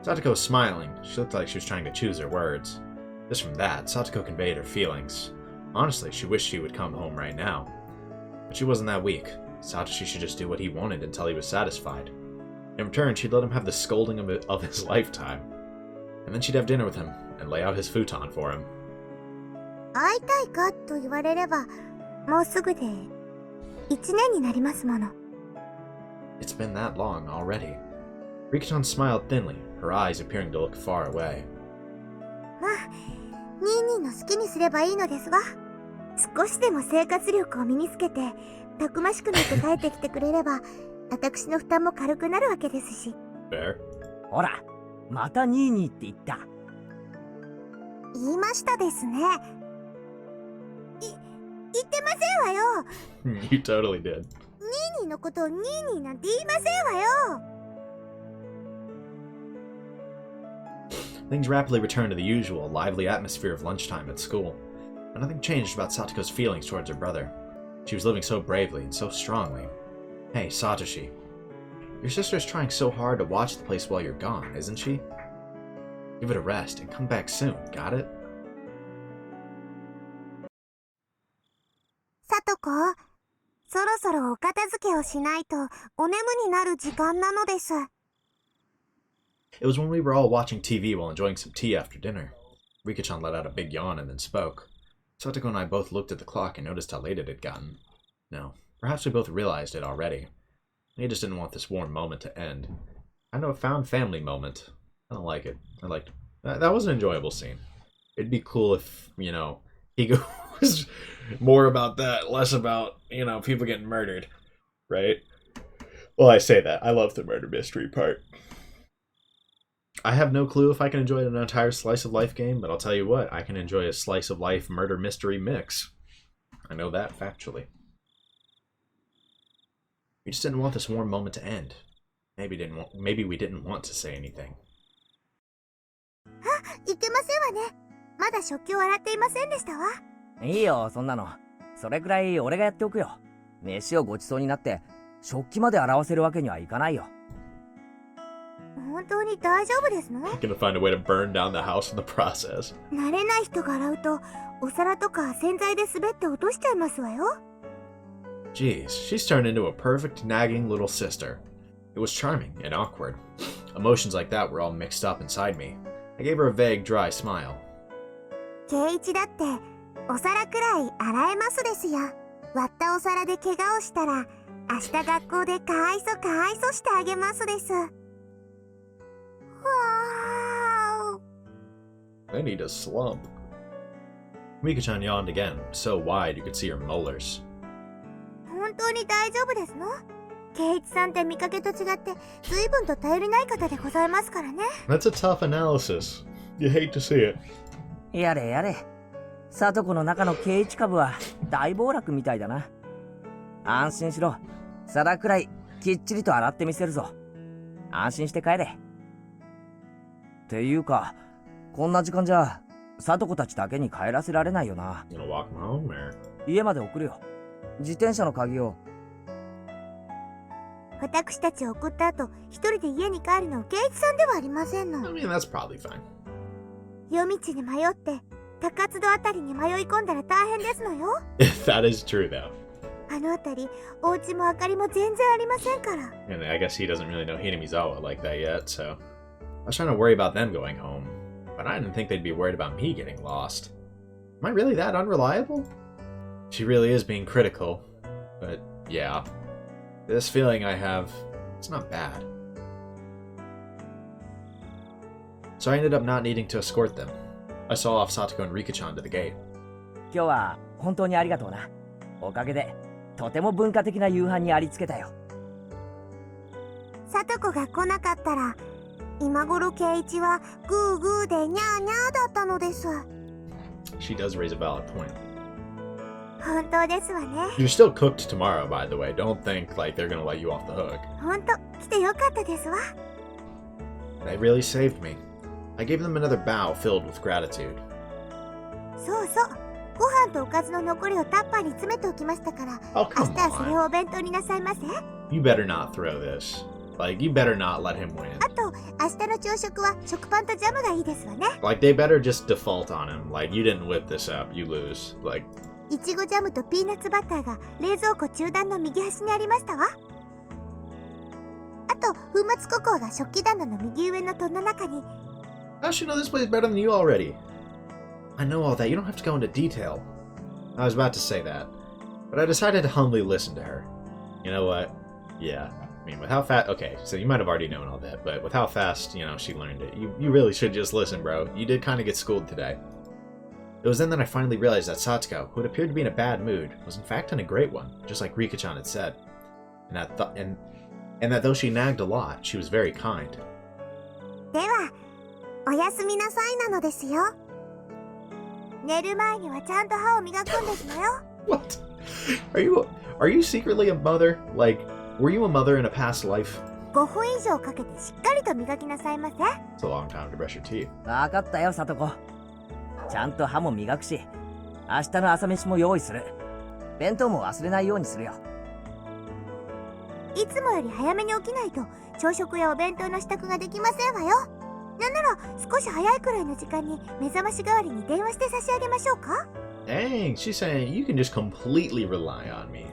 Satoko was smiling. She looked like she was trying to choose her words. Just from that, Satoko conveyed her feelings. Honestly, she wished she would come home right now. But she wasn't that weak. Satoshi should just do what he wanted until he was satisfied. In return, she'd let him have the scolding of his lifetime. And then she'd have dinner with him and lay out his futon for him. 会いたいかと言われれば、もうすぐで1年になりますもの。It's been that long already. Rika-chan smiled thinly, her eyes appearing to look far away. まあ、ニーニーの好きにすればいいのですわ。少しでも生活力を身につけて、たくましくなって帰ってきてくれれば、私の負担も軽くなるわけですし。Fair. ほら、またニーニーって言った。言いましたですね。言ってませんわよ。You totally did. ニーニーのことをニーニーなんて言いませんわよ。Things rapidly returned to the usual, lively atmosphere of lunchtime at school. But nothing changed about Satoko's feelings towards her brother. She was living so bravely and so strongly. Hey, Satoshi. Your sister is trying so hard to watch the place while you're gone, isn't she? Give it a rest and come back soon, got it? さとこ、そろそろお片付けをしないとお眠になる時間なのです。It was when we were all watching TV while enjoying some tea after dinner. Rika-chan let out a big yawn and then spoke. Satoko and I both looked at the clock and noticed how late it had gotten. No, perhaps we both realized it already. We just didn't want this warm moment to end. Kind of a found family moment. I don't like it. That was an enjoyable scene. It'd be cool if, you know, he goes more about that, less about, you know, people getting murdered, right? Well, I say that. I love the murder mystery part. I have no clue if I can enjoy an entire slice of life game, but I'll tell you what, I can enjoy a slice of life murder mystery mix. I know that factually. We just didn't want this warm moment to end. Maybe we didn't want to say anything. いけませんわね。まだ食器を洗っていませんでしたわ。いいよ、そんなの。それくらい俺がやっておくよ。飯をごちそうになって食器まで洗わせるわけにはいかないよ。本当に大丈夫ですの？ Gonna find a way to burn down the house in the process. 慣れない人が洗うとお皿とか洗剤で滑って落としちゃいますわよ。Geez, she's turned into a perfect nagging little sister. It was charming and awkward. Emotions like that were all mixed up inside me. I gave her a vague, dry smile. ケイイチだってお皿くらい洗えますですよ。割ったお皿で怪我をしたら明日学校でかわいそしてあげますです。I need a slump. Rika-chan yawned again, so wide you could see her molars. 本当に大丈夫ですの？圭一さんって見かけと違って随分と頼りない方でございますからね。 That's a tough analysis. You hate to see it. やれやれ。聡子の中の圭一株は大暴落みたいだな。安心しろ。皿くらいきっちりと洗ってみせるぞ。安心して帰れ。っていうか、こんな時間じゃ聡子たちだけに帰らせられないよな。 You gonna walk them home, or? 家まで送るよ。自転車の鍵を。私たちを送った後、一人で家に帰るのは圭一さんではありません I の。 mean, that's probably fine. 夜道に迷って高津戸あたりに迷い込んだら大変ですのよ。 That is true, though. あのあたり、お家も明かりも全然ありませんから。 And I guess he doesn't really know Hinamizawa like that yet, so... I was trying to worry about them going home, but I didn't think they'd be worried about me getting lost. Am I really that unreliable? She really is being critical, but yeah. This feeling I have, it's not bad. So I ended up not needing to escort them. I saw off Satoko and Rika-chan to the gate. 今日は本当にありがとうな。おかげでとても文化的な夕飯にありつけたよ。聡子が来なかったら、今頃圭一はグーグーでニャーニャーだったのです。 She does raise a valid point. 本当ですわね。 You're still cooked tomorrow, by the way. Don't think like they're gonna let you off the hook. 本当、来てよかったですわ。 They really saved me. I gave them another bow filled with gratitude. そうそう。ご飯とおかずの残りをタッパーに詰めておきましたから、 Oh, 明 come 日はそれ on. をお弁当になさいませ。 You better not throw this. Like, you better not let him win. あと、明日の朝食は食パンとジャムがいいですわね。 Like, they better just default on him. Like, you didn't whip this up. You lose. Like, いちごジャムとピーナッツバターが冷蔵庫中段の右端にありましたわ。あと、粉末ココアが食器棚の右上の戸の中に。 how should you know this place better than you already? I know all that. You don't have to go into detail. I was about to say that, but I decided to humbly listen to her. You know what? Yeah. I mean, with how fast... Okay, so you might have already known all that, but with how fast, you know, she learned it, you really should just listen, bro. You did kind of get schooled today. It was then that I finally realized that Satsuko, who had appeared to be in a bad mood, was in fact in a great one, just like Rika-chan had said. And that though she nagged a lot, she was very kind. では、おやすみなさいなのですよ。寝る前にはちゃんと歯を磨くんですのよ。 What? Are you secretly a mother? Like, were you a mother in a past life? 5分以上かけてしっかりと磨きなさいませ。 It's a long time to brush your teeth. わかったよ、聡子。ちゃんと歯も磨くし、明日の朝飯も用意する。弁当も忘れないようにするよ。いつもより早めに起きないと朝食やお弁当の支度ができませんわよ。なんなら少し早いくらいの時間に目覚まし代わりに電話して差し上げましょうか。 Dang, she's saying you can just completely rely on me.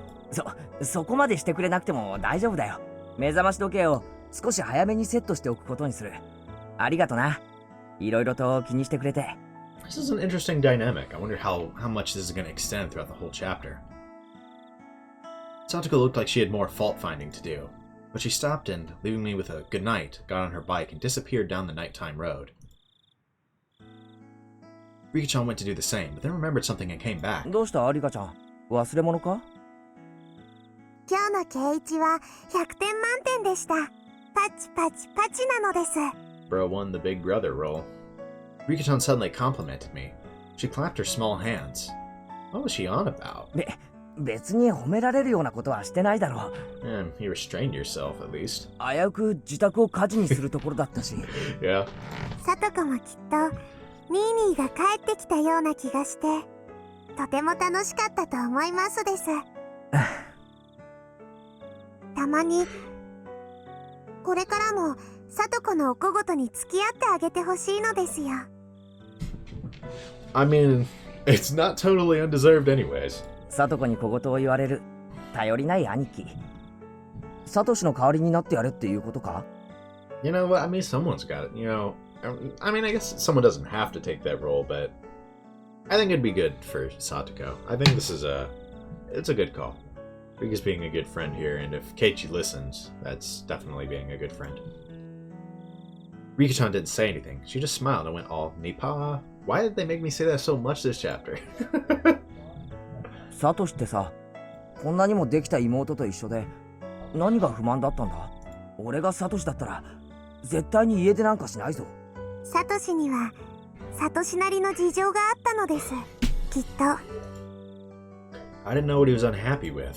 そこまでしてくれなくても大丈夫だよ。目覚まし時計を少し早めにセットしておくことにする。ありがとな。いろいろと気にしてくれて。This is an interesting dynamic. I wonder how much this is going to extend throughout the whole chapter. Satoko looked like she had more fault-finding to do, but she stopped and, leaving me with a good night, got on her bike and disappeared down the nighttime road. Rika-chan went to do the same, but then remembered something and came back. どうしたリカちゃん、忘れ物か？今日の圭一は100点満点でした。パチパチパチなのです。 Bro won the big brother role. Rika-chan suddenly complimented me. She clapped her small hands. What was she on about? 別に褒められるようなことはしてないだろう。You restrained yourself, at least. 危うく自宅を火事にするところだったし。Yeah. 聡子もきっとニーニーが帰ってきたような気がして、とても楽しかったと思いますです。たまにこれからも聡子のお小言に付き合ってあげてほしいのですよ。 I mean, it's not totally undeserved anyways. 聡子に小言を言われる頼りない兄貴。サトシの代わりになってやれっていうことか？ You know what? I mean, someone's got it. You know, I mean, I guess someone doesn't have to take that role, but I think it'd be good for Satoko. I think it's a good call. Rika's being a good friend here, and if Keichi listens, that's definitely being a good friend. Rika-chan didn't say anything. She just smiled and went all Nipa. Why did they make me say that so much this chapter? サトシってさ、こんなにもできた妹と一緒で何が不満だったんだ？俺がサトシだったら絶対に家出なんかしないぞ。サトシにはサトシなりの事情があったのです。きっと。I didn't know what he was unhappy with.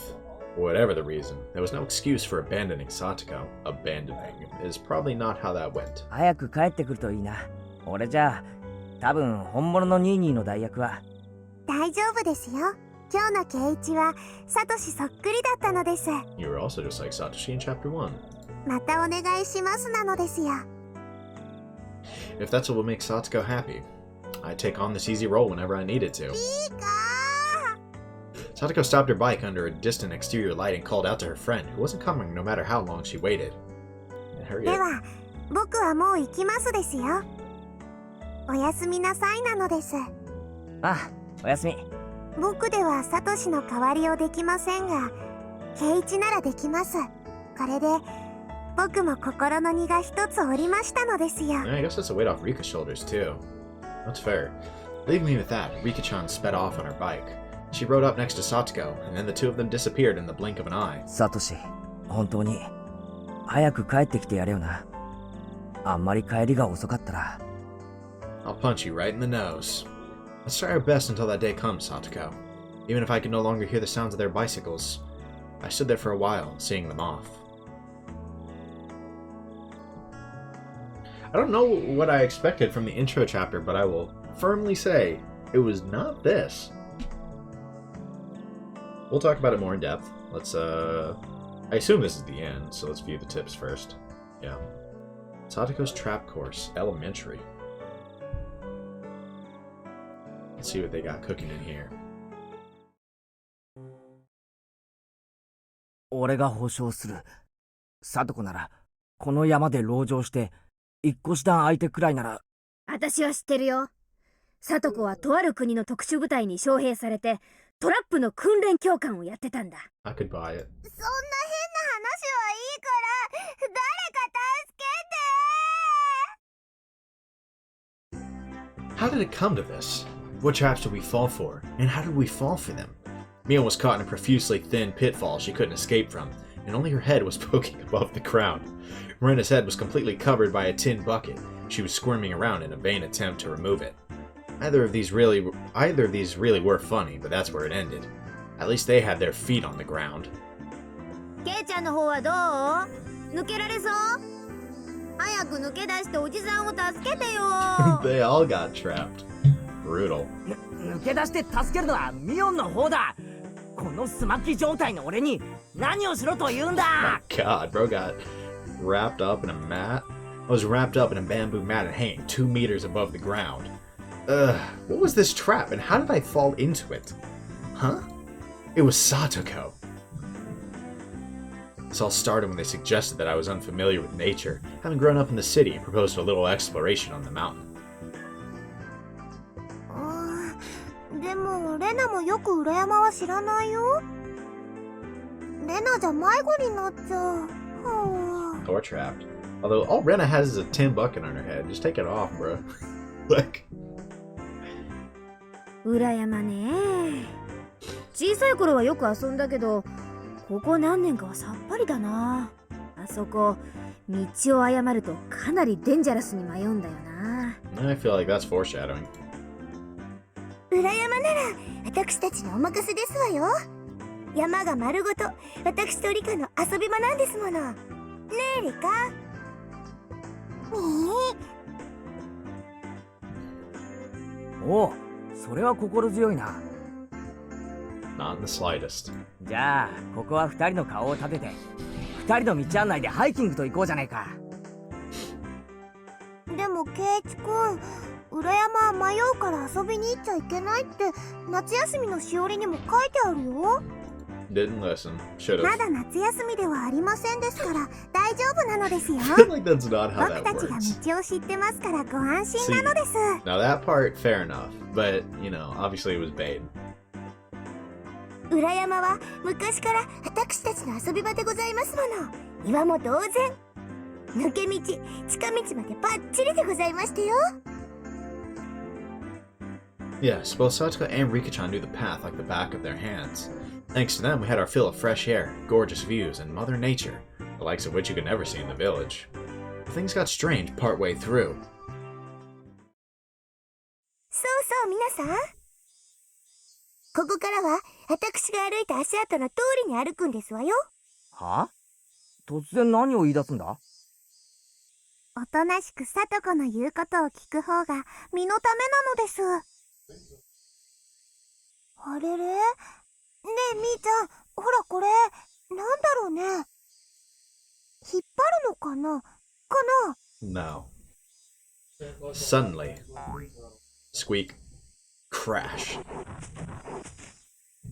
Whatever the reason, there was no excuse for abandoning Satoko. Abandoning is probably not how that went. 早く帰ってくるといいな。俺じゃ多分本物のニーニーの代役は。大丈夫ですよ。今日のケイチはサトシそっくりだったのです。You were also just like Satoshi in Chapter 1. またお願いしますなのですよ。If that's what will make Satoko happy, I'd take on this easy role whenever I needed to. いいか。Satoko stopped her bike under a distant exterior light and called out to her friend, who wasn't coming no matter how long she waited. Hurry で up. は僕はもう行きますですよ。おやすみなさいなのです。あ、おやすみ。僕ではサトシの代わりをできませんが、ケイチならできます。これで僕も心の荷が一つ下りましたのですよ。I guess that's a weight off Rika's shoulders, too. That's fair. Leaving me with that, Rika-chan sped off on her bike. She rode up next to Satoko, and then the two of them disappeared in the blink of an eye. サトシ、本当に早く帰ってきてやれよな。あんまり帰りが遅かったら。I'll punch you right in the nose. Let's try our best until that day comes, Satoko. Even if I could no longer hear the sounds of their bicycles. I stood there for a while, seeing them off. I don't know what I expected from the intro chapter, but I will firmly say it was not this. We'll talk about it more in depth. Let's, I assume this is the end, so let's view the tips first. Yeah. Satoko's Trap Course, Elementary. Let's see what they got cooking in here. 俺が保証する。サトコならこの山で籠城して一個下相手くらいなら。私は知ってるよ。サトコはとある国の特殊部隊に招聘されてトラップの訓練教官をやってたんだ。I could buy it. そんな変な話はいいから誰か助けて。 How did it come to this? What traps did we fall for? And how did we fall for them? Mia was caught in a profusely thin pitfall she couldn't escape from, and only her head was poking above the ground. Miranda's head was completely covered by a tin bucket. She was squirming around in a vain attempt to remove it. Either of these really were funny, but that's where it ended. At least they had their feet on the ground. ケイちゃんの方はどう？抜けられそう？早く抜け出しておじさんを助けてよ。They all got trapped. Brutal. 抜け出して助けるのはミオンの方だ。このスマキ状態の俺に何をしろと言うんだ。 God, bro got wrapped up in a mat. I was wrapped up in a bamboo mat and hanging 2 meters above the ground. What was this trap and how did I fall into it? Huh? It was Satoko. This all started when they suggested that I was unfamiliar with nature, having grown up in the city, and proposed a little exploration on the mountain. でもレナもよく裏山は知らないよ。レナじゃ迷子になっちゃう。Or trapped. Although all Rena has is a tin bucket on her head. Just take it off, bro. Like. 裏山ね。小さい頃はよく遊んだけど、ここ何年かはさっぱりだな。あそこ道を誤るとかなりデンジャラスに迷うんだよな。I feel like that's foreshadowing. 裏山なら私たちにお任せですわよ。山が丸ごと私とリカの遊び場なんですもの。ねえリカ。おう、それは心強いな。 Not in the slightest. じゃあここは二人の顔を立てて二人の道案内でハイキングと行こうじゃないか。でもケイチくん、裏山は迷うから遊びに行っちゃいけないって夏休みのしおりにも書いてあるよ。 Didn't listen. Should ま have. だ夏休みではありませんですから大丈夫なのですよ。 I feel like that's not how 僕 that たちが works. 道を知ってますからご安心なのです。 Now that part, fair enough. But, you know, obviously it was bait. 裏山は昔から私たちの遊び場でございますもの。岩も同然。抜け道、近道までバッチリでございましたよ。 Yes, both Satoko and Rika-chan knew the path like the back of their hands. Thanks to them, we had our fill of fresh air, gorgeous views, and Mother Nature, the likes of which you could never see in the village. Things got strange partway through. そうそう皆さん、ここからは私が歩いた足跡の通りに歩くんですわよ。は？突然何を言い出すんだ？おとなしくさとこの言うことを聞く方が身のためなのです。あれれ？ねえみーちゃん、ほらこれなんだろうね。引っ張るのかな？No. Suddenly, squeak, crash.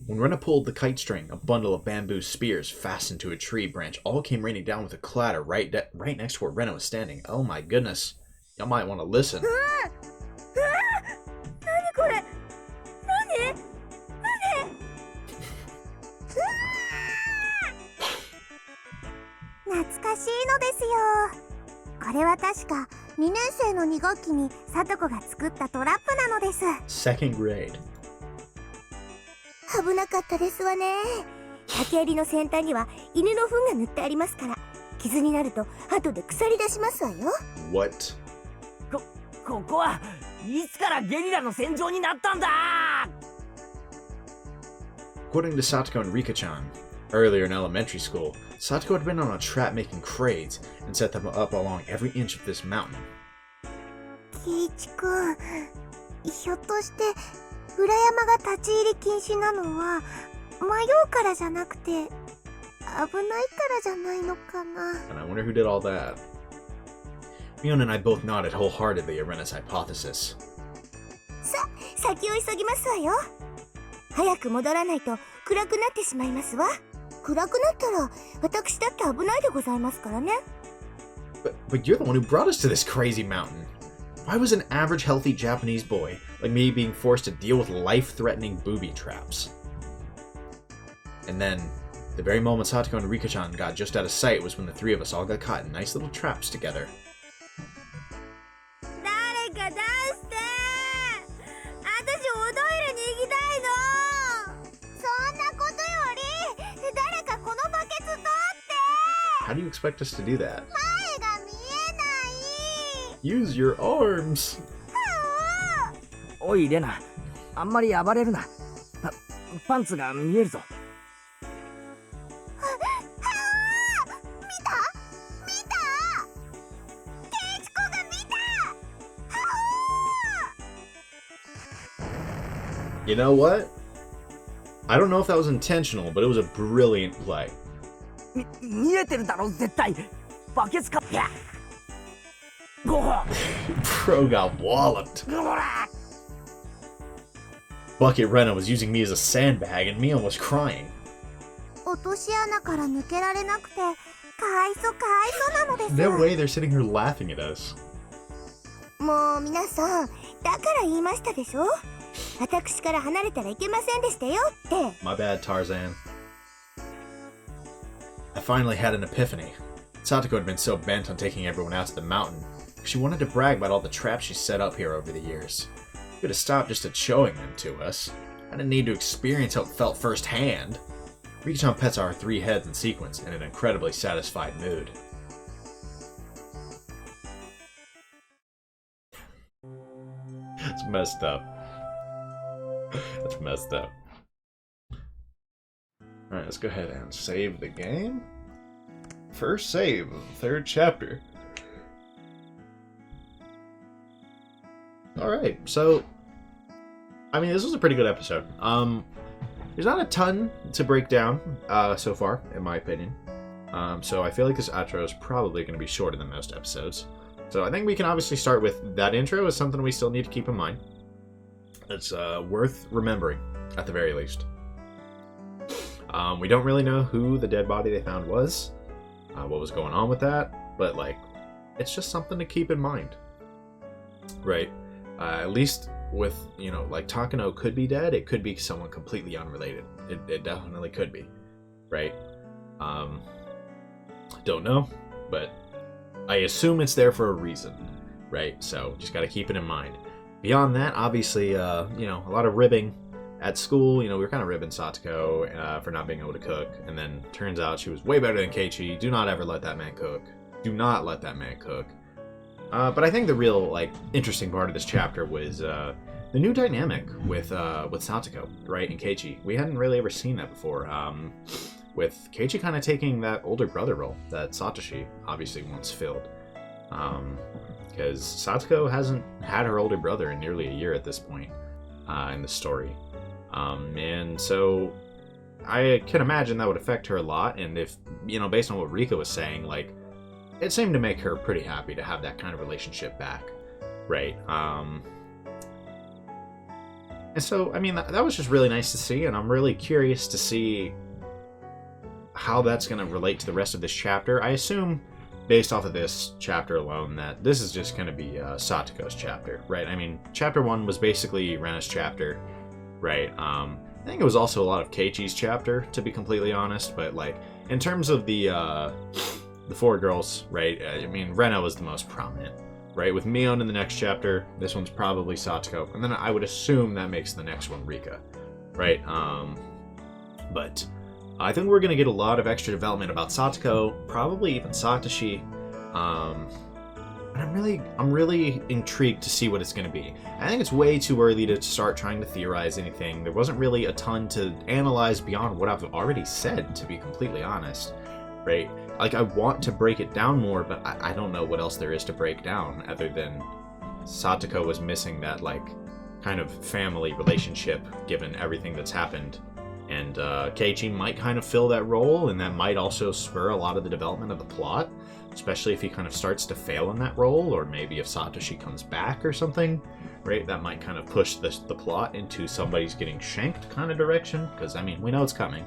When Rena pulled the kite string, a bundle of bamboo spears fastened to a tree branch all came raining down with a clatter right next to where Rena was standing. Oh my goodness. Y'all might want to listen. うわ！何これ？何？懐かしいのですよ。これは確か2年生の2学期にさとこが作ったトラップなのです。 Second grade. 危なかったですわね。竹槍の先端には犬の糞が塗ってありますから、傷になると後で腐り出しますわよ。 What? ここはいつからゲリラの戦場になったんだ？ According to Satoko and Rika-chan, earlier in elementary school, Satoko had been on a trap making crates and set them up along every inch of this mountain. ケイチ君、ひょっとして裏山が立ち入り禁止なのは迷うからじゃなくて危ないからじゃないのかな。 And I wonder who did all that. Mion and I both nodded wholeheartedly at Rena's hypothesis. 先を急ぎますわよ。早く戻らないと暗くなってしまいますわ。暗くなったら私だって危ないでございますからね。 But you're the one who brought us to this crazy mountain. Why was an average healthy Japanese boy like me being forced to deal with life-threatening booby traps? And then, the very moment Satoko and Rika-chan got just out of sight was when the three of us all got caught in nice little traps together. 誰か出して。私おトイレに行きたいの。そんなことより誰かこのバケツ取って。 How do you expect us to do that? 前が見えない。 Use your arms! おいレナ、あんまり暴れるな。パンツが見えるぞ。You know what? I don't know if that was intentional, but it was a brilliant play. 見えてるだろ絶対。バケツか。いや。ごほ。 Pro got walloped. ごら。 Bucket Rena was using me as a sandbag and Mion was crying. 落とし穴から抜けられなくてかわいそうなのです。 No way they're sitting here laughing at us. もう皆さん、だから言いましたでしょ。私から離れたらいけませんでしたよって。 My bad, Tarzan. I finally had an epiphany. Satoko had been so bent on taking everyone out to the mountain. She wanted to brag about all the traps she set up here over the years. We could have stopped just at showing them to us. I didn't need to experience how it felt firsthand. Rika-chan pets our three heads in sequence in an incredibly satisfied mood. It's messed up. That's messed up. Alright, let's go ahead and save the game. First save of the third chapter. Alright, so I mean this was a pretty good episode. There's not a ton to break down so far, in my opinion. So I feel like this outro is probably going to be shorter than most episodes. So I think we can obviously start with that intro as something we still need to keep in mind. It's worth remembering, at the very least. We don't really know who the dead body they found was, what was going on with that, but like, it's just something to keep in mind. Right? At least with, you know, like Takano could be dead, it could be someone completely unrelated. It definitely could be. Right? Don't know, but I assume it's there for a reason, right? So just got to keep it in mind. Beyond that, obviously, a lot of ribbing at school. We were kind of ribbing Satoko for not being able to cook, and then turns out she was way better than Keiichi. Do not ever let that man cook. Do not let that man cook. But I think the real interesting part of this chapter was the new dynamic with Satoko, right, and Keiichi. We hadn't really ever seen that before. With Keiichi kind of taking that older brother role that Satoshi obviously once filled. Because Satoko hasn't had her older brother in nearly a year at this point in the story. And so I can imagine that would affect her a lot, and if, based on what Rika was saying, it seemed to make her pretty happy to have that kind of relationship back, right? And so, that was just really nice to see, and I'm really curious to see how that's going to relate to the rest of this chapter. I assume, based off of this chapter alone, that this is just going to be Satoko's chapter, right? Chapter 1 was basically Rena's chapter, right? I think it was also a lot of Keiichi's chapter, to be completely honest, but, in terms of the 4 girls, right, Rena was the most prominent, right? With Mion in the next chapter, this one's probably Satoko, and then I would assume that makes the next one Rika, right? But I think we're going to get a lot of extra development about Satoko, probably even Satoshi, and I'm really intrigued to see what it's going to be. I think it's way too early to start trying to theorize anything. There wasn't really a ton to analyze beyond what I've already said, to be completely honest, right? I want to break it down more, but I don't know what else there is to break down other than Satoko was missing that, kind of family relationship given everything that's happened. And Keiichi might kind of fill that role, and that might also spur a lot of the development of the plot, especially if he kind of starts to fail in that role, or maybe if Satoshi comes back or something, right? That might kind of push the plot into somebody's getting shanked kind of direction, because, we know it's coming,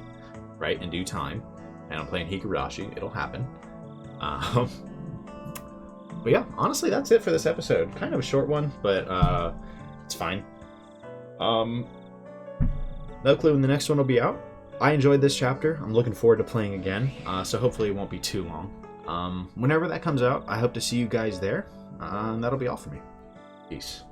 right, in due time. And I'm playing Higurashi, it'll happen. But yeah, honestly, that's it for this episode. Kind of a short one, but it's fine. No clue when the next one will be out. I enjoyed this chapter. I'm looking forward to playing again, so hopefully it won't be too long. Whenever that comes out, I hope to see you guys there. And that'll be all for me. Peace.